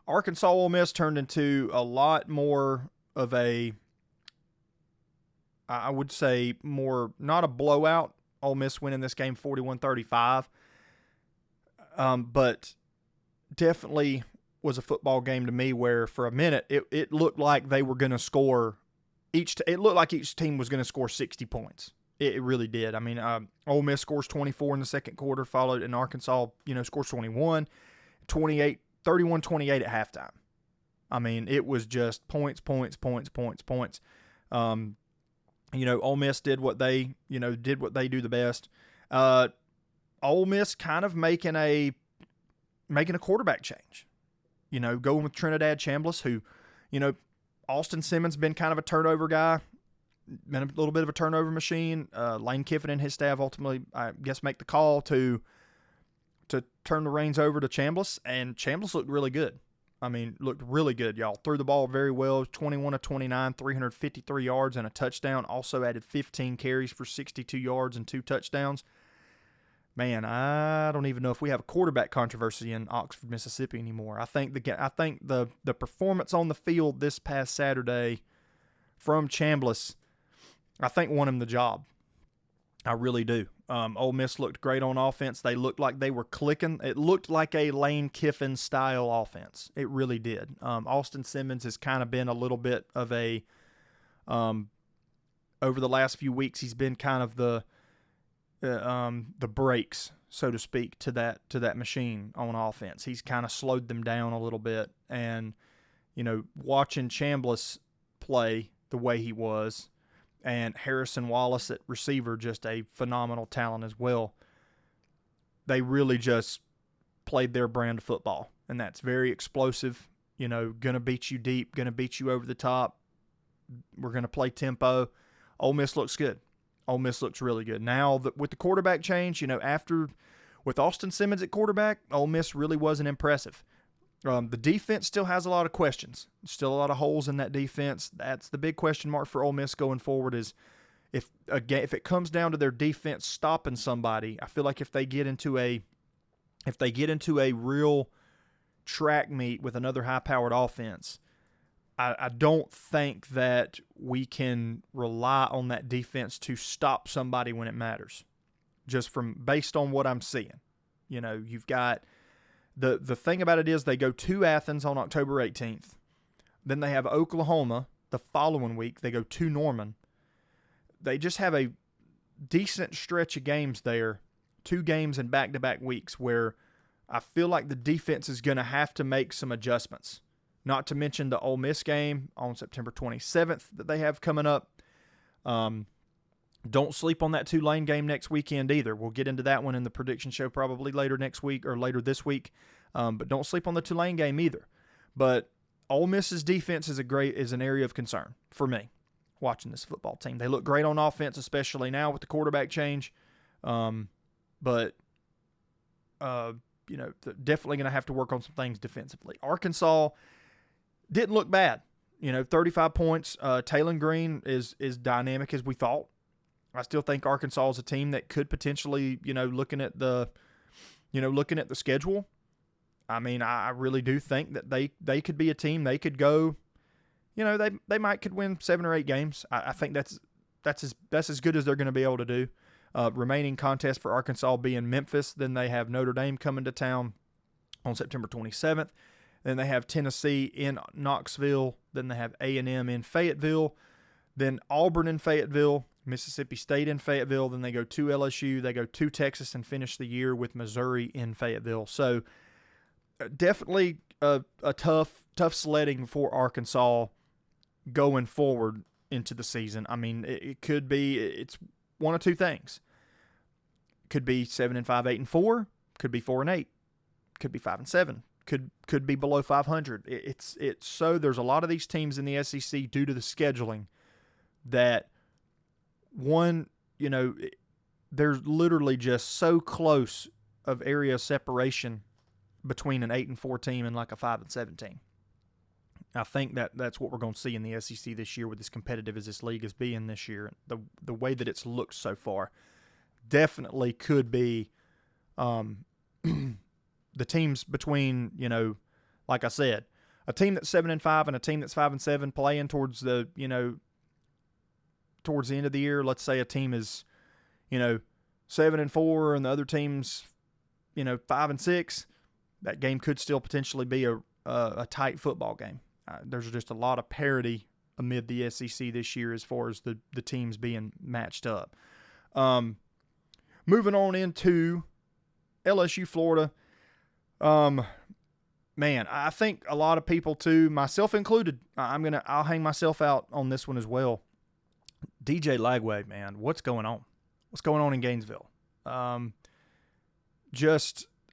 Arkansas Ole Miss turned into a lot more of I would say more, not a blowout. Ole Miss winning this game 41-35. But definitely was a football game to me where for a minute it looked like they were going to score it looked like each team was going to score 60 points. It really did. I mean, Ole Miss scores 24 in the second quarter, followed in Arkansas, scores 21, 28, 31-28 at halftime. I mean, it was just points. Ole Miss did what they do the best. Ole Miss kind of making a quarterback change. Going with Trinidad Chambliss, who, Austin Simmons been kind of a turnover guy, been a little bit of a turnover machine. Lane Kiffin and his staff ultimately, I guess, make the call to turn the reins over to Chambliss, and Chambliss looked really good. I mean, looked really good, y'all. Threw the ball very well, 21 of 29, 353 yards and a touchdown. Also added 15 carries for 62 yards and 2 touchdowns. Man, I don't even know if we have a quarterback controversy in Oxford, Mississippi anymore. I think the performance on the field this past Saturday from Chambliss, I think won him the job. I really do. Ole Miss looked great on offense. They looked like they were clicking. It looked like a Lane Kiffin style offense. It really did. Austin Simmons has kind of been a little bit of a over the last few weeks. He's been kind of the brakes, so to speak, to that machine on offense. He's kind of slowed them down a little bit, and watching Chambliss play the way he was, and Harrison Wallace at receiver, just a phenomenal talent as well. They really just played their brand of football, and that's very explosive. Gonna beat you deep, gonna beat you over the top. We're gonna play tempo. Ole Miss looks good. Ole Miss looks really good. Now, with the quarterback change, with Austin Simmons at quarterback, Ole Miss really wasn't impressive. The defense still has a lot of questions. Still a lot of holes in that defense. That's the big question mark for Ole Miss going forward is if it comes down to their defense stopping somebody. I feel like if they get into a real track meet with another high-powered offense, I don't think that we can rely on that defense to stop somebody when it matters. Just based on what I'm seeing. You've got the thing about it is they go to Athens on October 18th. Then they have Oklahoma the following week. They go to Norman. They just have a decent stretch of games there, 2 games in back-to-back weeks where I feel like the defense is going to have to make some adjustments. Not to mention the Ole Miss game on September 27th that they have coming up. Don't sleep on that Tulane game next weekend either. We'll get into that one in the prediction show probably later next week or later this week. But don't sleep on the Tulane game either. But Ole Miss's defense is an area of concern for me watching this football team. They look great on offense, especially now with the quarterback change. But definitely going to have to work on some things defensively. Arkansas didn't look bad. 35 points. Taylon Green is dynamic as we thought. I still think Arkansas is a team that could potentially, looking at the schedule. I mean, I really do think that they could be a team. They could go, they could win 7 or 8 games. I think that's as good as they're going to be able to do. Remaining contest for Arkansas being Memphis. Then they have Notre Dame coming to town on September 27th. Then they have Tennessee in Knoxville. Then they have A&M in Fayetteville. Then Auburn in Fayetteville. Mississippi State in Fayetteville. Then they go to LSU. They go to Texas and finish the year with Missouri in Fayetteville. So definitely a tough sledding for Arkansas going forward into the season. I mean, it's one of two things. Could be 7-5, 8-4. Could be 4-8. Could be 5-7. Could be below 500. It's so there's a lot of these teams in the SEC due to the scheduling that they're literally just so close of area of separation between an 8-4 team and like a 5-7 team. I think that's what we're going to see in the SEC this year with as competitive as this league is being this year. The way that it's looked so far definitely could be the teams between, like I said, a team that's 7-5 and a team that's 5-7 playing towards the end of the year. Let's say a team is, 7-4 and the other team's, 5-6. That game could still potentially be a tight football game. There's just a lot of parity amid the SEC this year as far as the teams being matched up. Moving on into LSU, Florida. Man, I think a lot of people too, myself included, I'll hang myself out on this one as well. DJ Lagway, man, what's going on? What's going on in Gainesville?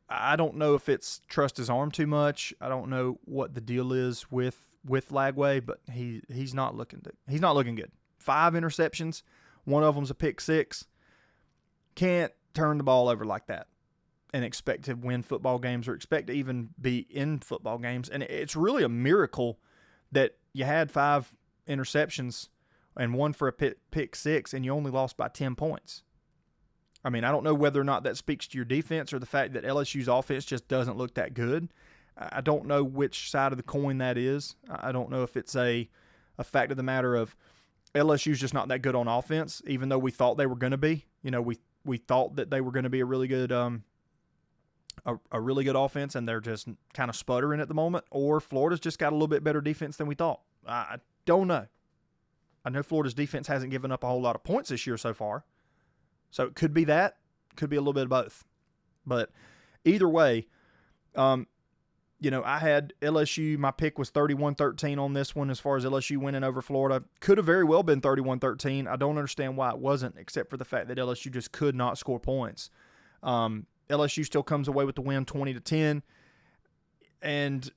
I don't know if it's trust his arm too much. I don't know what the deal is with Lagway, but he's not looking good. 5 interceptions, one of them's a pick 6. Can't turn the ball over like that. and expect to win football games or expect to even be in football games. And it's really a miracle that you had 5 interceptions and 1 for a pick 6, and you only lost by 10 points. I mean, I don't know whether or not that speaks to your defense or the fact that LSU's offense just doesn't look that good. I don't know which side of the coin that is. I don't know if it's a fact of the matter of LSU's just not that good on offense, even though we thought they were going to be. You know, we thought that they were going to be a really good a really good offense, and they're just kind of sputtering at the moment. Or Florida's just got a little bit better defense than we thought. I don't know. I know Florida's defense hasn't given up a whole lot of points this year so far. So it could be that. Could be a little bit of both. But either way, you know, I had LSU. My pick was 31-13 on this one as far as LSU winning over Florida. Could have very well been 31-13. I don't understand why it wasn't, except for the fact that LSU just could not score points. LSU still comes away with the win 20-10. And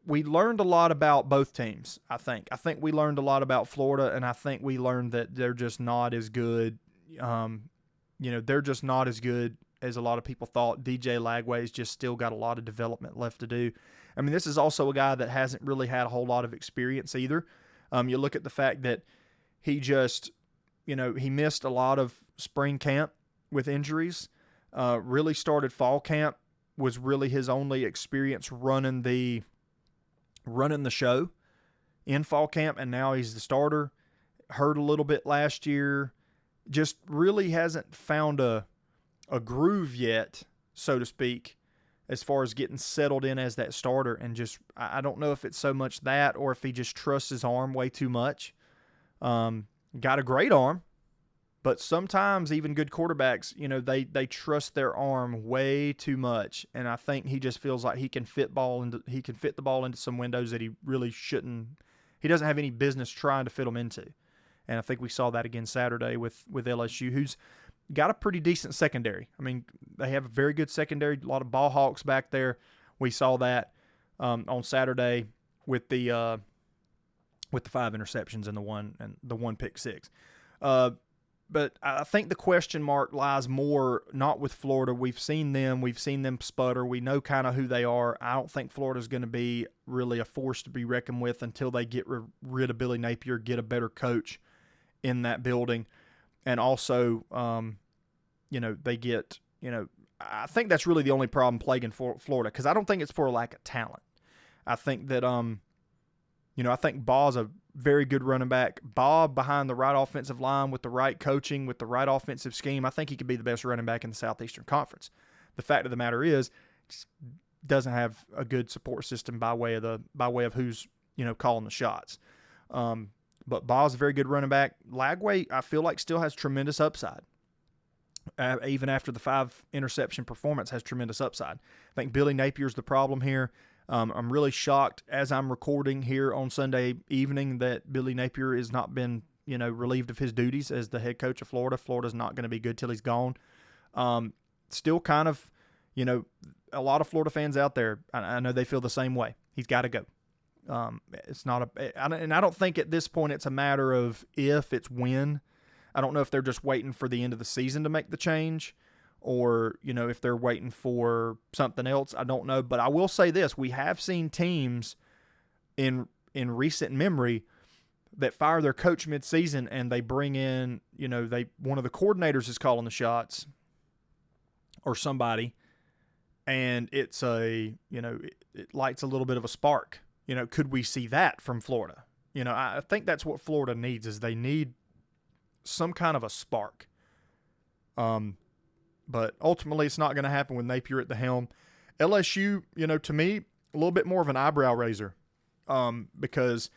we learned a lot about both teams, I think. I think we learned a lot about Florida, and I think we learned that they're just not as good. You know, they're just not as good as a lot of people thought. DJ Lagway's just still got a lot of development left to do. I mean, this is also a guy that hasn't really had a whole lot of experience either. You look at the fact that he just, you know, he missed a lot of spring camp with injuries. Really started fall camp, was really his only experience running the show in fall camp, and now he's the starter. Hurt a little bit last year. Just really hasn't found a groove yet, so to speak, as far as getting settled in as that starter. And just, I don't know if it's so much that or if he just trusts his arm way too much. Got a great arm, but sometimes even good quarterbacks, you know, they trust their arm way too much. And I think he just feels like he can fit the ball into some windows that he really shouldn't. He doesn't have any business trying to fit them into. And I think we saw that again Saturday with LSU, who's got a pretty decent secondary. I mean, they have a very good secondary, a lot of ball hawks back there. We saw that on Saturday with the 5 interceptions and the one pick 6. But I think the question mark lies more not with Florida. We've seen them sputter. We know kind of who they are. I don't think Florida's going to be really a force to be reckoned with until they get rid of Billy Napier, get a better coach in that building. And also, you know, they get, you know, I think that's really the only problem plaguing Florida, because I don't think it's for a lack of talent. I think that, you know, I think Ball's a very good running back. Bob behind the right offensive line with the right coaching, with the right offensive scheme, I think he could be the best running back in the Southeastern Conference. The fact of the matter is, just doesn't have a good support system by way of who's, you know, calling the shots. But Ball's a very good running back. Lagway, I feel like, still has tremendous upside. Even after the 5 interception performance, has tremendous upside. I think Billy Napier's the problem here. I'm really shocked as I'm recording here on Sunday evening that Billy Napier has not been, you know, relieved of his duties as the head coach of Florida. Florida's not going to be good till he's gone. Still kind of, you know, a lot of Florida fans out there, I know they feel the same way. He's got to go. It's not and I don't think at this point it's a matter of if, it's when. I don't know if they're just waiting for the end of the season to make the change, or, you know, if they're waiting for something else. I don't know. But I will say this. We have seen teams in recent memory that fire their coach midseason and they bring in, you know, one of the coordinators is calling the shots or somebody, and it's it lights a little bit of a spark. You know, could we see that from Florida? You know, I think that's what Florida needs, is they need some kind of a spark. But ultimately it's not going to happen with Napier at the helm. LSU, you know, to me, a little bit more of an eyebrow raiser, because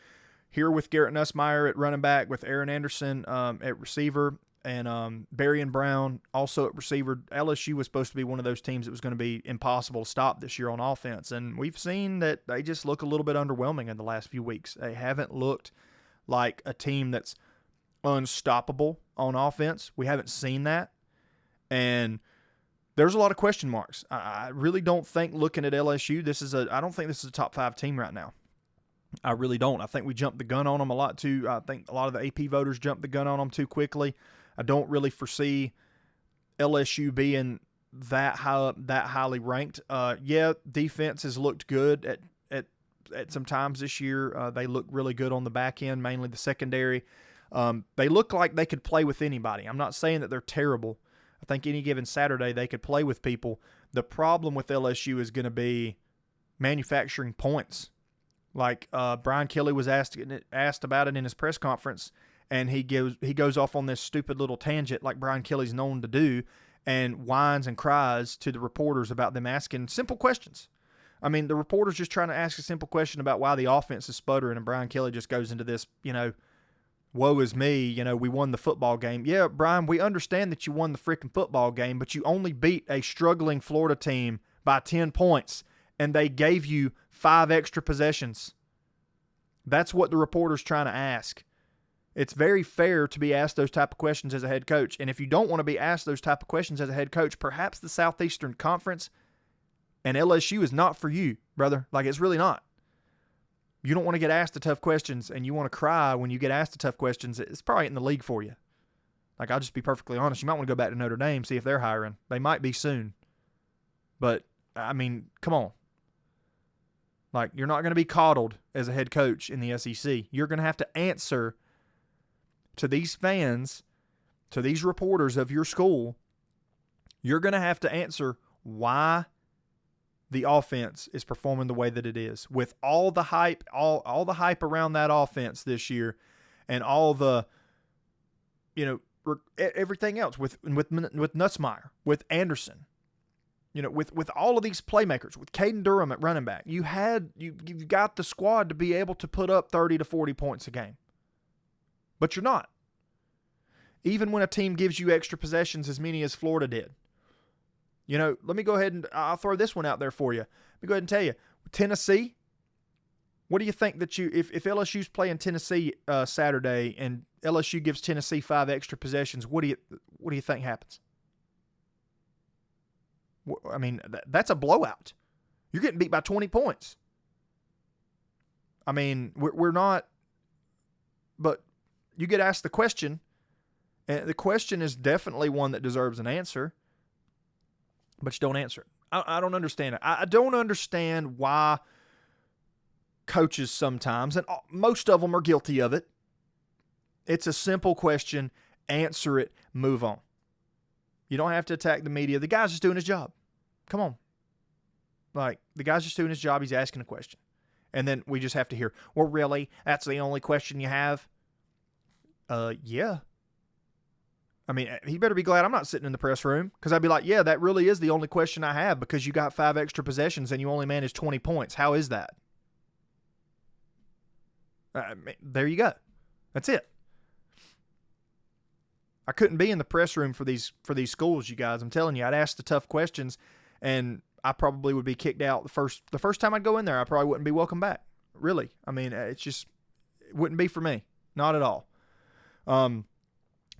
here with Garrett Nussmeier at running back, with Aaron Anderson at receiver, and Berrien Brown also at receiver, LSU was supposed to be one of those teams that was going to be impossible to stop this year on offense. And we've seen that they just look a little bit underwhelming in the last few weeks. They haven't looked like a team that's unstoppable on offense. We haven't seen that. And there's a lot of question marks. I really don't think, looking at LSU, I don't think this is a top 5 team right now. I really don't. I think we jumped the gun on them a lot too. I think a lot of the AP voters jumped the gun on them too quickly. I don't really foresee LSU being that high up, that highly ranked. Yeah, defense has looked good at some times this year. They look really good on the back end, mainly the secondary. They look like they could play with anybody. I'm not saying that they're terrible. I think any given Saturday they could play with people. The problem with LSU is going to be manufacturing points. Like Brian Kelly was asked about it in his press conference, and he goes off on this stupid little tangent like Brian Kelly's known to do, and whines and cries to the reporters about them asking simple questions. I mean, the reporter's just trying to ask a simple question about why the offense is sputtering, and Brian Kelly just goes into this, woe is me, we won the football game. Yeah, Brian, we understand that you won the freaking football game, but you only beat a struggling Florida team by 10 points, and they gave you 5 extra possessions. That's what the reporter's trying to ask. It's very fair to be asked those type of questions as a head coach, and if you don't want to be asked those type of questions as a head coach, perhaps the Southeastern Conference and LSU is not for you, brother. Like, it's really not. You don't want to get asked the tough questions, and you want to cry when you get asked the tough questions. It's probably in the league for you. Like, I'll just be perfectly honest. You might want to go back to Notre Dame, see if they're hiring. They might be soon. But, I mean, come on. Like, you're not going to be coddled as a head coach in the SEC. You're going to have to answer to these fans, to these reporters of your school. You're going to have to answer why the offense is performing the way that it is, with all the hype, all the hype around that offense this year, and all the, everything else with Nussmeier, with Anderson, with all of these playmakers, with Caden Durham at running back. You've got the squad to be able to put up 30 to 40 points a game, but you're not. Even when a team gives you extra possessions, as many as Florida did. Let me go ahead and I'll throw this one out there for you. Let me go ahead and tell you. Tennessee, what do you think that if LSU's playing Tennessee Saturday and LSU gives Tennessee 5 extra possessions, what do you think happens? I mean, that's a blowout. You're getting beat by 20 points. I mean, we're not, but you get asked the question, and the question is definitely one that deserves an answer. But you don't answer it. I don't understand it. I don't understand why coaches sometimes, and most of them are guilty of it. It's a simple question. Answer it. Move on. You don't have to attack the media. The guy's just doing his job. Come on. Like, the guy's just doing his job. He's asking a question. And then we just have to hear, well, really? That's the only question you have? Yeah. I mean, he better be glad I'm not sitting in the press room, because I'd be like, yeah, that really is the only question I have, because you got 5 extra possessions and you only managed 20 points. How is that? There you go. That's it. I couldn't be in the press room for these schools, you guys. I'm telling you, I'd ask the tough questions, and I probably would be kicked out the first time I'd go in there. I probably wouldn't be welcome back. Really. I mean, it wouldn't be for me. Not at all.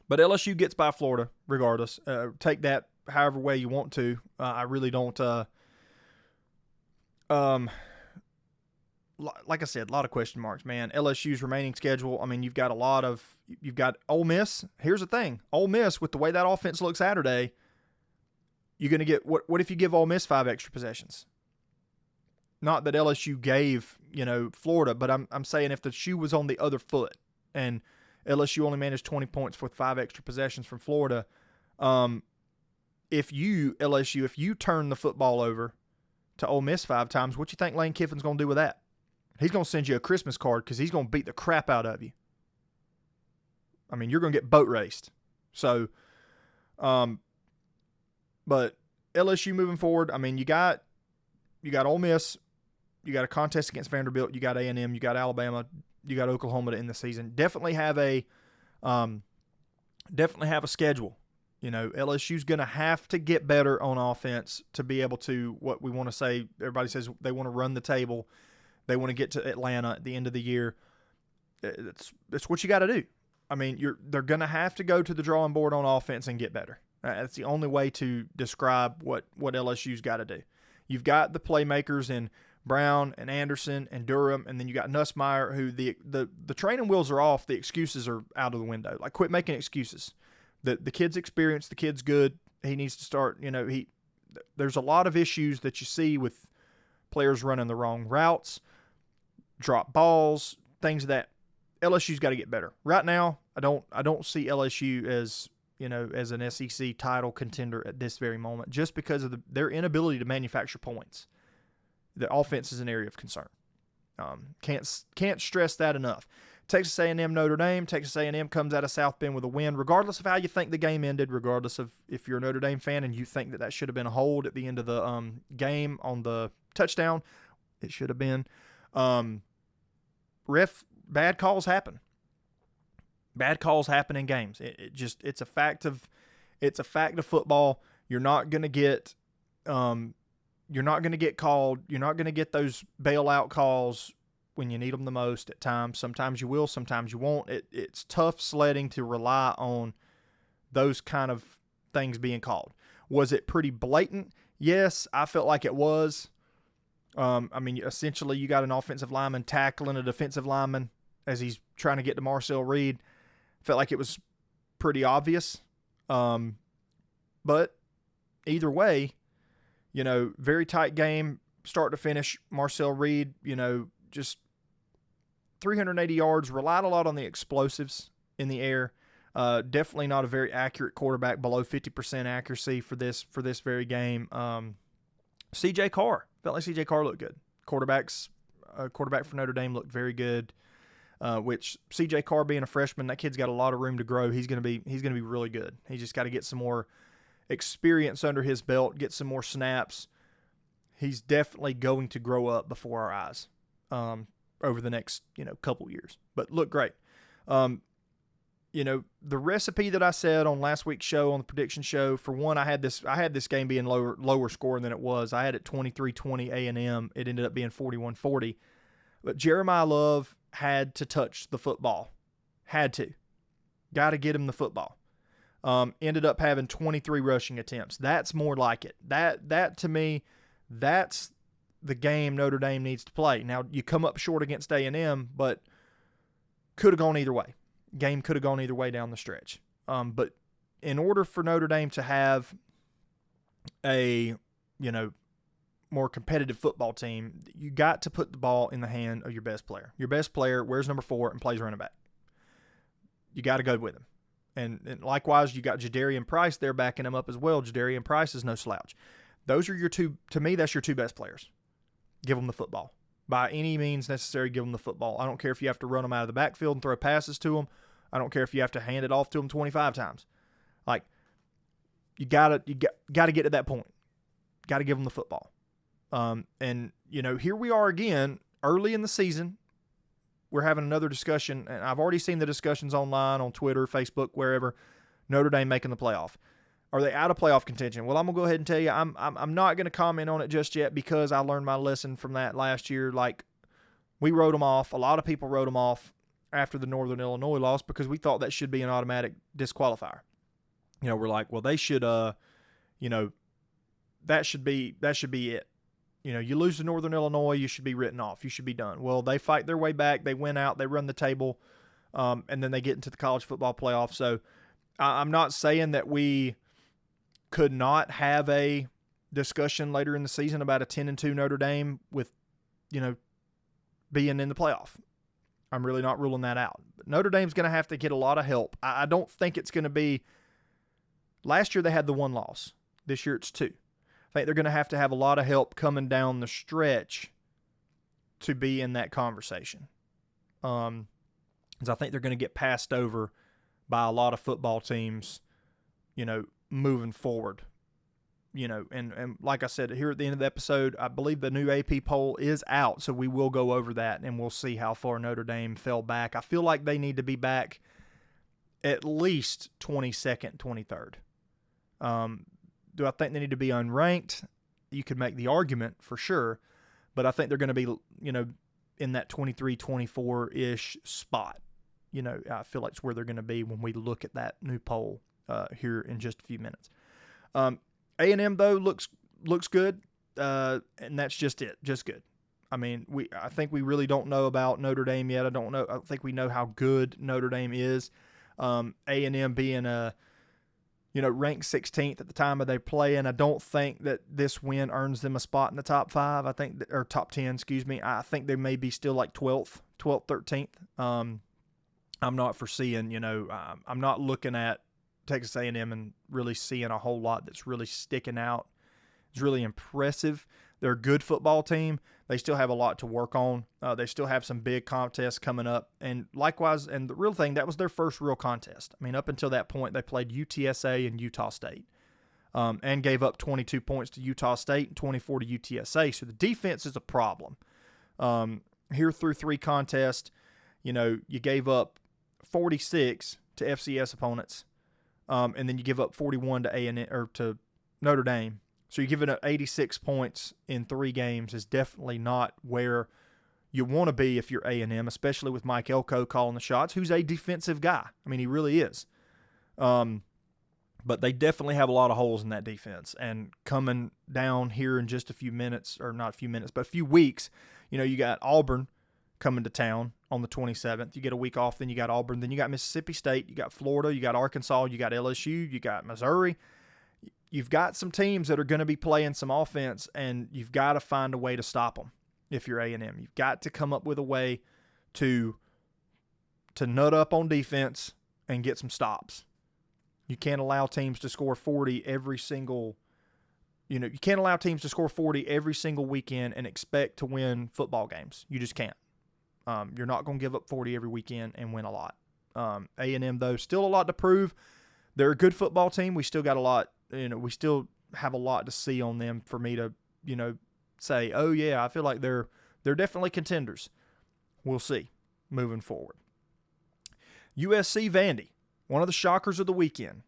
But LSU gets by Florida regardless. Take that however way you want to. I really don't. Like I said, a lot of question marks, man. LSU's remaining schedule. I mean, you've got Ole Miss. Here's the thing: Ole Miss, with the way that offense looks Saturday, you're going to get what if you give Ole Miss 5 extra possessions? Not that LSU gave Florida, but I'm saying if the shoe was on the other foot and LSU only managed 20 points with 5 extra possessions from Florida. If you turn the football over to Ole Miss 5 times, what you think Lane Kiffin's going to do with that? He's going to send you a Christmas card, because he's going to beat the crap out of you. I mean, you're going to get boat raced. So, but LSU moving forward, I mean, you got Ole Miss, you got a contest against Vanderbilt, you got A&M, you got Alabama, you got Oklahoma to end the season. Definitely have a schedule. LSU's going to have to get better on offense to be able to, what we want to say, everybody says they want to run the table. They want to get to Atlanta at the end of the year. That's what you got to do. I mean, they're going to have to go to the drawing board on offense and get better. That's the only way to describe what LSU's got to do. You've got the playmakers in Brown and Anderson and Durham, and then you got Nussmeier, who the training wheels are off. The excuses are out of the window. Like, quit making excuses. The kid's experienced. The kid's good. He needs to start, there's a lot of issues that you see with players running the wrong routes, drop balls, things that LSU's got to get better. Right now, I don't see LSU as, as an SEC title contender at this very moment, just because of their inability to manufacture points. The offense is an area of concern. Can't stress that enough. Texas A&M, Notre Dame. Texas A&M comes out of South Bend with a win, regardless of how you think the game ended, regardless of if you're a Notre Dame fan and you think that should have been a hold at the end of the game on the touchdown. It should have been. Bad calls happen. Bad calls happen in games. It's a fact of football. You're not going to get called. You're not going to get those bailout calls when you need them the most at times. Sometimes you will, sometimes you won't. It's tough sledding to rely on those kind of things being called. Was it pretty blatant? Yes, I felt like it was. Essentially you got an offensive lineman tackling a defensive lineman as he's trying to get to Marcel Reed. Felt like it was pretty obvious. But either way, very tight game, start to finish. Marcel Reed, just 380 yards, relied a lot on the explosives in the air. Definitely not a very accurate quarterback, below 50% accuracy for this very game. C.J. Carr, felt like C.J. Carr looked good. Quarterback for Notre Dame looked very good. Which C.J. Carr being a freshman, that kid's got a lot of room to grow. He's gonna be really good. He's just got to get some more experience under his belt, get some more snaps. He's definitely going to grow up before our eyes over the next couple years. But look great. The recipe that I said on last week's show, on the prediction show, for one, I had this game being lower scoring than it was. I had it 23-20 A&M. It ended up being 41-40. But Jeremiah Love had to touch the football. Had to. Got to get him the football. Ended up having 23 rushing attempts. That's more like it. That to me, that's the game Notre Dame needs to play. Now, you come up short against A&M, but could have gone either way. Game could have gone either way down the stretch. But in order for Notre Dame to have a, more competitive football team, you got to put the ball in the hand of your best player. Your best player wears number 4 and plays running back. You got to go with him. And likewise, you got Jadarian Price there backing him up as well. Jadarian Price is no slouch. Those are your two, to me, that's your two best players. Give them the football. By any means necessary, give them the football. I don't care if you have to run them out of the backfield and throw passes to them. I don't care if you have to hand it off to them 25 times. Like, you gotta get to that point. Got to give them the football. Here we are again, early in the season. We're having another discussion, and I've already seen the discussions online, on Twitter, Facebook, wherever. Notre Dame making the playoff. Are they out of playoff contention? Well, I'm going to go ahead and tell you, I'm not going to comment on it just yet, because I learned my lesson from that last year. Like, we wrote them off. A lot of people wrote them off after the Northern Illinois loss, because we thought that should be an automatic disqualifier. We're like, well, they should, that should be it. You lose to Northern Illinois, you should be written off. You should be done. Well, they fight their way back. They win out. They run the table, and then they get into the college football playoff. So I'm not saying that we could not have a discussion later in the season about a 10-2 Notre Dame with, being in the playoff. I'm really not ruling that out. But Notre Dame's going to have to get a lot of help. I don't think it's going to be – last year they had the one loss. This year it's 2. I think they're going to have a lot of help coming down the stretch to be in that conversation. Because I think they're going to get passed over by a lot of football teams, moving forward. And like I said, here at the end of the episode, I believe the new AP poll is out, so we will go over that, and we'll see how far Notre Dame fell back. I feel like they need to be back at least 22nd, 23rd. Do I think they need to be unranked? You could make the argument for sure, but I think they're going to be, in that 23, 24-ish spot. I feel like it's where they're going to be when we look at that new poll here in just a few minutes. A&M, though, looks good, and that's just it, just good. I think we really don't know about Notre Dame yet. I don't think we know how good Notre Dame is. A&M being a ranked 16th at the time of they play, and I don't think that this win earns them a spot in the top 5. I think, or top 10, excuse me. I think they may be still like 12th, 13th. I'm not foreseeing, I'm not looking at Texas A&M and really seeing a whole lot that's really sticking out. It's really impressive. They're a good football team. They still have a lot to work on. They still have some big contests coming up. And likewise, and the real thing, that was their first real contest. I mean, up until that point, they played UTSA and Utah State and gave up 22 points to Utah State and 24 to UTSA. So the defense is a problem. Here through 3 contests, you gave up 46 to FCS opponents, and then you give up 41 to A&M or to Notre Dame. So you're giving up 86 points in 3 games is definitely not where you want to be if you're A&M, especially with Mike Elko calling the shots, who's a defensive guy. I mean, he really is. But they definitely have a lot of holes in that defense. And coming down here in just a few minutes, or not a few minutes, but a few weeks, you got Auburn coming to town on the 27th. You get a week off, then you got Auburn, then you got Mississippi State, you got Florida, you got Arkansas, you got LSU, you got Missouri. You've got some teams that are going to be playing some offense, and you've got to find a way to stop them if you're A&M. You've got to come up with a way to nut up on defense and get some stops. You can't allow teams to score 40 every single you can't allow teams to score 40 every single weekend and expect to win football games. You just can't. You're not going to give up 40 every weekend and win a lot. A&M, though, still a lot to prove. They're a good football team. We still got a lot. We still have a lot to see on them for me to, say, oh yeah, I feel like they're definitely contenders. We'll see moving forward. USC Vandy, one of the shockers of the weekend.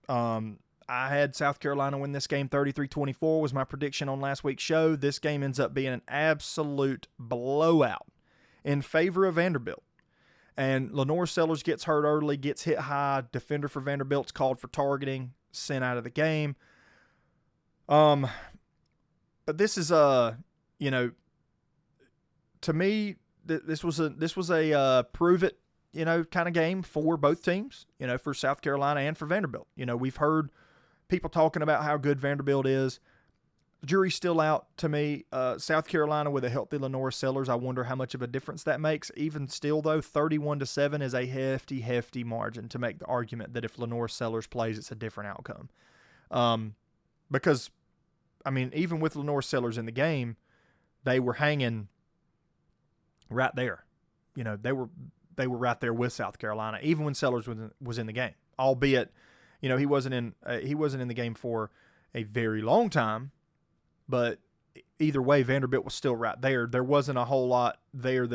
I had South Carolina win this game 33-24 was my prediction on last week's show. This game ends up being an absolute blowout in favor of Vanderbilt. And Lenore Sellers gets hurt early, gets hit high. Defender for Vanderbilt's called for targeting, sent out of the game. But this is to me, this was a prove it, kind of game for both teams, for South Carolina and for Vanderbilt. We've heard people talking about how good Vanderbilt is. The jury's still out to me. South Carolina with a healthy Lenore Sellers, I wonder how much of a difference that makes. Even still, though, 31-7 is a hefty margin to make the argument that if Lenore Sellers plays, it's a different outcome. Because, I mean, even with Lenore Sellers in the game, they were hanging right there. They were right there with South Carolina, even when Sellers was in the game. Albeit, he wasn't in the game for a very long time. But either way, Vanderbilt was still right there. There wasn't a whole lot there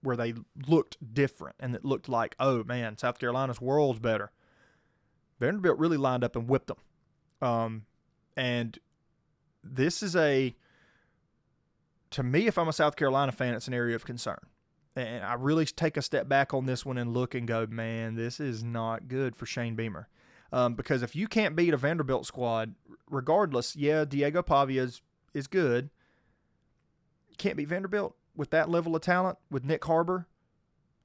where they looked different and it looked like, oh man, South Carolina's world's better. Vanderbilt really lined up and whipped them. And this is to me, if I'm a South Carolina fan, it's an area of concern. And I really take a step back on this one and look and go, man, this is not good for Shane Beamer. Because if you can't beat a Vanderbilt squad, regardless, yeah, Diego Pavia is good. You can't beat Vanderbilt with that level of talent, with Nick Harbor,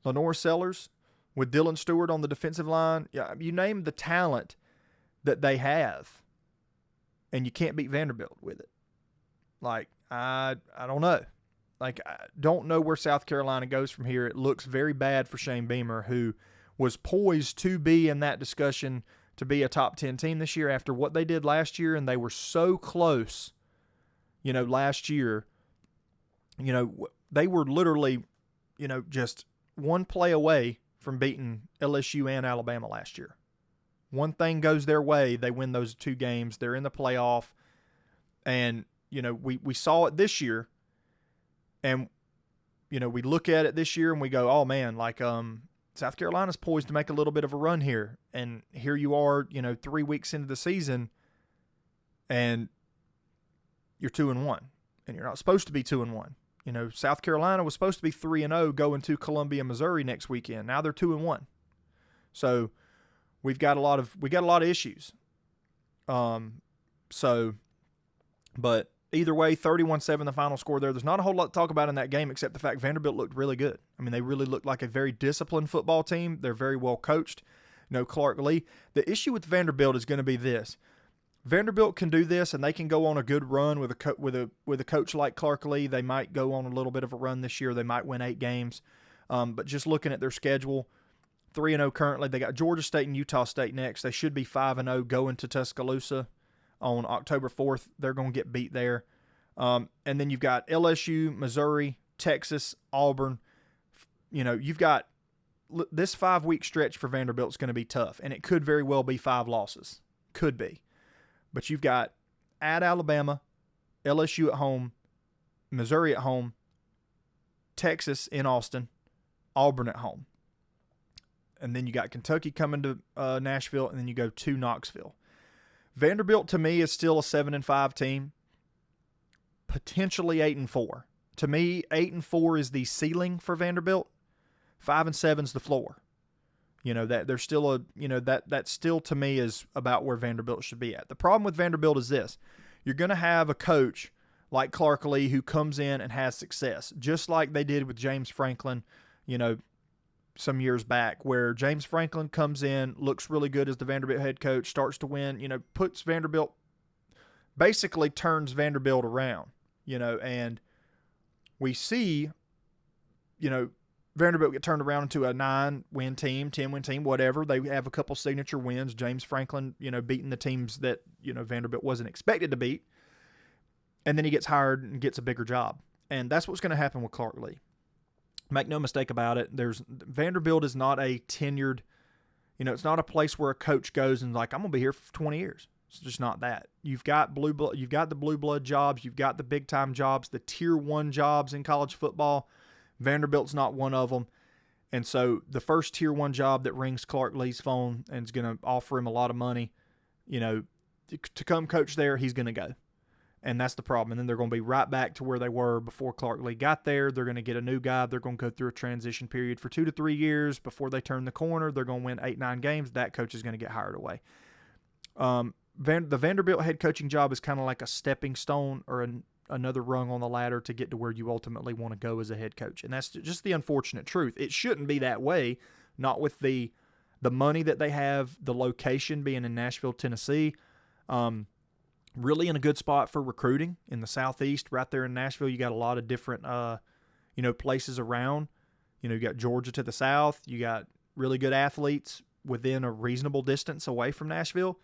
Lenore Sellers, with Dylan Stewart on the defensive line. Yeah, you name the talent that they have, and you can't beat Vanderbilt with it. Like, I don't know. Like, I don't know where South Carolina goes from here. It looks very bad for Shane Beamer, who was poised to be in that discussion to be a top 10 team this year after what they did last year, and they were so close, last year. They were literally, just one play away from beating LSU and Alabama last year. One thing goes their way, they win those 2 games. They're in the playoff, and, we saw it this year, and, we look at it this year and we go, oh, man, like, South Carolina's poised to make a little bit of a run here. And here you are, 3 weeks into the season, and you're 2-1. And you're not supposed to be 2-1. South Carolina was supposed to be 3-0 going to Columbia, Missouri next weekend. Now they're 2-1. So we got a lot of issues. But either way, 31-7 the final score there. There's not a whole lot to talk about in that game except the fact Vanderbilt looked really good. I mean, they really looked like a very disciplined football team. They're very well coached. Clark Lee. The issue with Vanderbilt is going to be this. Vanderbilt can do this, and they can go on a good run with a coach like Clark Lee. They might go on a little bit of a run this year. They might win 8 games. But just looking at their schedule, 3-0 currently. They got Georgia State and Utah State next. They should be 5-0 going to Tuscaloosa on October 4th. They're going to get beat there. And then you've got LSU, Missouri, Texas, Auburn. You've got this 5-week stretch for Vanderbilt is going to be tough, and it could very well be 5 losses. Could be. But you've got at Alabama, LSU at home, Missouri at home, Texas in Austin, Auburn at home. And then you got Kentucky coming to Nashville, and then you go to Knoxville. Vanderbilt, to me, is still a 7-5 team, potentially 8-4. To me, 8-4 is the ceiling for Vanderbilt. 5-7 is the floor. That there's still that still to me is about where Vanderbilt should be at. The problem with Vanderbilt is this: you're going to have a coach like Clark Lee who comes in and has success, just like they did with James Franklin, some years back, where James Franklin comes in, looks really good as the Vanderbilt head coach, starts to win, puts Vanderbilt, basically turns Vanderbilt around, and we see, Vanderbilt get turned around into a 9-win team, 10-win team, whatever. They have a couple signature wins. James Franklin, beating the teams that, Vanderbilt wasn't expected to beat. And then he gets hired and gets a bigger job. And that's what's going to happen with Clark Lee. Make no mistake about it. Vanderbilt is not a tenured, it's not a place where a coach goes and like, I'm going to be here for 20 years. It's just not that. You've got the blue blood jobs. You've got the big time jobs, the tier 1 jobs in college football. Vanderbilt's not one of them. And so the first tier 1 job that rings Clark Lee's phone and is going to offer him a lot of money, to come coach there, he's going to go. And that's the problem. And then they're going to be right back to where they were before Clark Lee got there. They're going to get a new guy. They're going to go through a transition period for 2 to 3 years before they turn the corner. They're going to win 8-9 games. That coach is going to get hired away. The Vanderbilt head coaching job is kind of like a stepping stone or another rung on the ladder to get to where you ultimately want to go as a head coach. And that's just the unfortunate truth. It shouldn't be that way, not with the money that they have, the location being in Nashville, Tennessee. Really in a good spot for recruiting in the Southeast. Right there in Nashville, you got a lot of different, places around. You got Georgia to the south. You got really good athletes within a reasonable distance away from Nashville.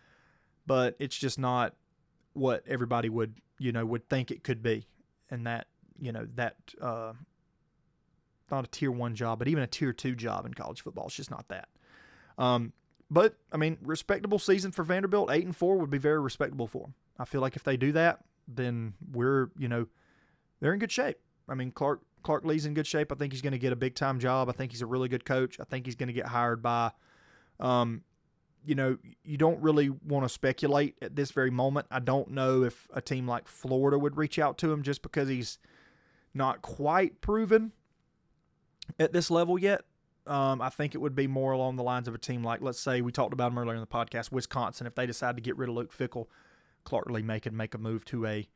But it's just not what everybody would think it could be. And that not a tier 1 job, but even a tier 2 job in college football. It's just not that. But respectable season for Vanderbilt. 8-4 would be very respectable for them. I feel like if they do that, then they're in good shape. Clark Lee's in good shape. I think he's going to get a big time job. I think he's a really good coach. I think he's going to get hired by, you don't really want to speculate at this very moment. I don't know if a team like Florida would reach out to him just because he's not quite proven at this level yet. I think it would be more along the lines of a team like, let's say, we talked about him earlier in the podcast, Wisconsin. If they decide to get rid of Luke Fickell, Clark Lee make a move to a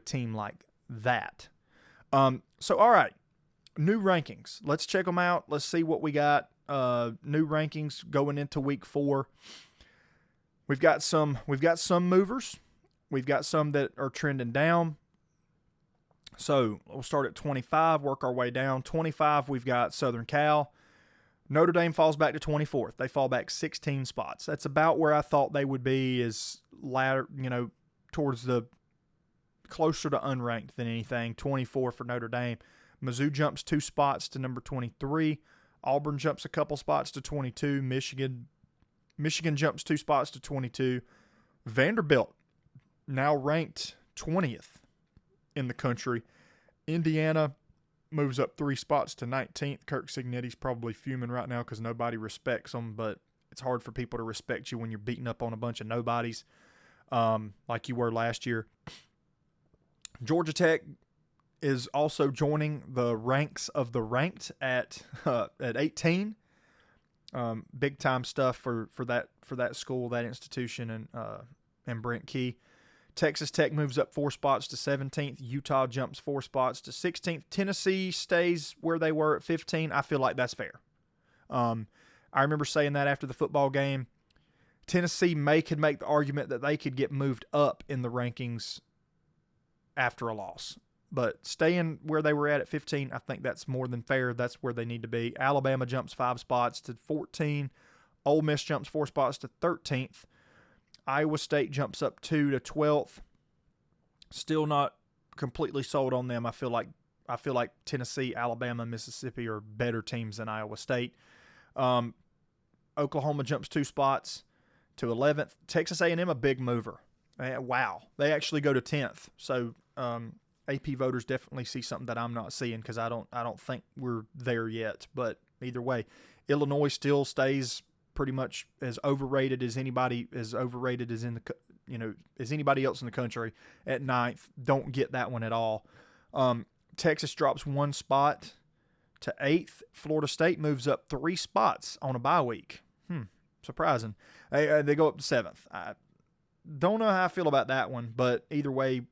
team like that. So, all right, new rankings. Let's check them out. Let's see what we got. New rankings going into week 4. We've got some movers. We've got some that are trending down. So we'll start at 25, work our way down. 25, we've got Southern Cal. Notre Dame falls back to 24th. They fall back 16 spots. That's about where I thought they would be, is ladder, towards the closer to unranked than anything. 24 for Notre Dame. Mizzou jumps 2 spots to number 23. Auburn jumps a couple spots to 22. Michigan jumps 2 spots to 22. Vanderbilt now ranked 20th in the country. Indiana moves up 3 spots to 19th. Kirk Cignetti's probably fuming right now because nobody respects them, but it's hard for people to respect you when you're beating up on a bunch of nobodies like you were last year. Georgia Tech is also joining the ranks of the ranked at 18. Big time stuff for that school, that institution, and Brent Key. Texas Tech moves up 4 spots to 17th. Utah jumps 4 spots to 16th. Tennessee stays where they were at 15. I feel like that's fair. I remember saying that after the football game. Tennessee could make the argument that they could get moved up in the rankings after a loss. But staying where they were at 15, I think that's more than fair. That's where they need to be. Alabama jumps 5 spots to 14. Ole Miss jumps 4 spots to 13th. Iowa State jumps up 2 to 12th. Still not completely sold on them. I feel like Tennessee, Alabama, Mississippi are better teams than Iowa State. Oklahoma jumps 2 spots to 11th. Texas A&M, a big mover. Wow. They actually go to 10th. So AP voters definitely see something that I'm not seeing because I don't think we're there yet. But either way, Illinois still stays pretty much as overrated as anybody as anybody else in the country at 9th. Don't get that one at all. Texas drops 1 spot to 8th. Florida State moves up 3 spots on a bye week. Surprising. They go up to 7th. I don't know how I feel about that one, but either way,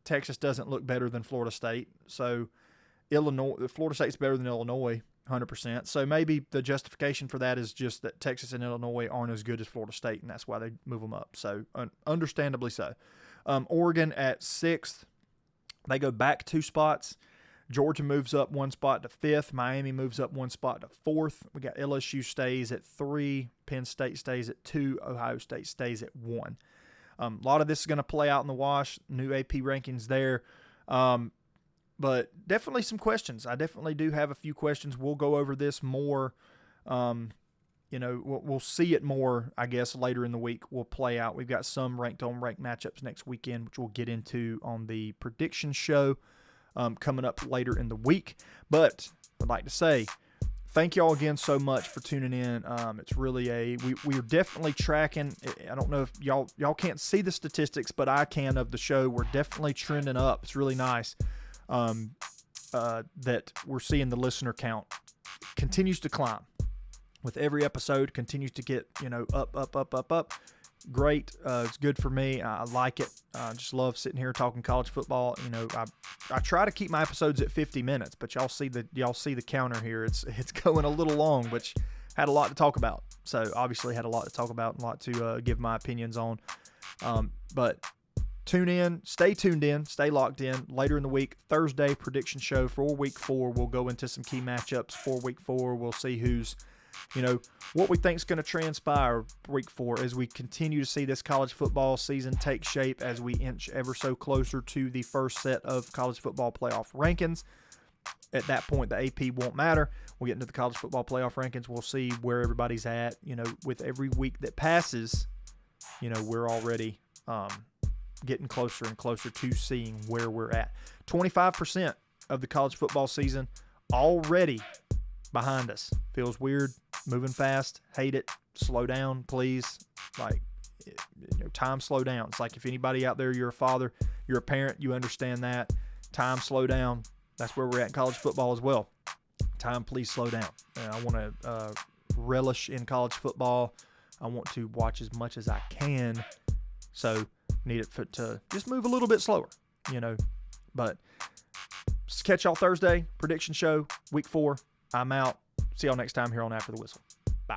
Texas doesn't look better than Florida State. So Florida State's better than Illinois, 100%. So maybe the justification for that is just that Texas and Illinois aren't as good as Florida State, and that's why they move them up. So understandably so. Oregon at 6th. They go back 2 spots. Georgia moves up 1 spot to 5th. Miami moves up 1 spot to 4th. We got LSU stays at 3. Penn State stays at 2. Ohio State stays at 1. A lot of this is going to play out in the wash. New AP rankings there. But definitely some questions. I definitely do have a few questions. We'll go over this more. We'll see it more, I guess, later in the week. We'll play out. We've got some ranked on ranked matchups next weekend, which we'll get into on the prediction show coming up later in the week. But I'd like to say thank you all again so much for tuning in. It's really we're definitely tracking. I don't know if y'all can't see the statistics, but I can of the show. We're definitely trending up. It's really nice that we're seeing the listener count continues to climb with every episode, continues to get up. Great. It's good for me. I like it. I just love sitting here talking college football. I try to keep my episodes at 50 minutes, but y'all see the counter here. It's going a little long, which had a lot to talk about. So obviously had a lot to talk about and a lot to give my opinions on. But tune in, stay tuned in, stay locked in. Later in the week, Thursday prediction show for week 4. We'll go into some key matchups for week 4. We'll see who's what we think is going to transpire week 4 as we continue to see this college football season take shape as we inch ever so closer to the first set of college football playoff rankings. At that point, the AP won't matter. We'll get into the college football playoff rankings. We'll see where everybody's at. With every week that passes, we're already getting closer and closer to seeing where we're at. 25% of the college football season already behind us. Feels weird, moving fast, hate it, slow down, please. Time slow down. It's like if anybody out there, you're a father, you're a parent, you understand that. Time slow down. That's where we're at in college football as well. Time, please slow down. And I want to relish in college football. I want to watch as much as I can. So need it to just move a little bit slower, But catch y'all Thursday, prediction show, week 4. I'm out. See y'all next time here on After the Whistle. Bye.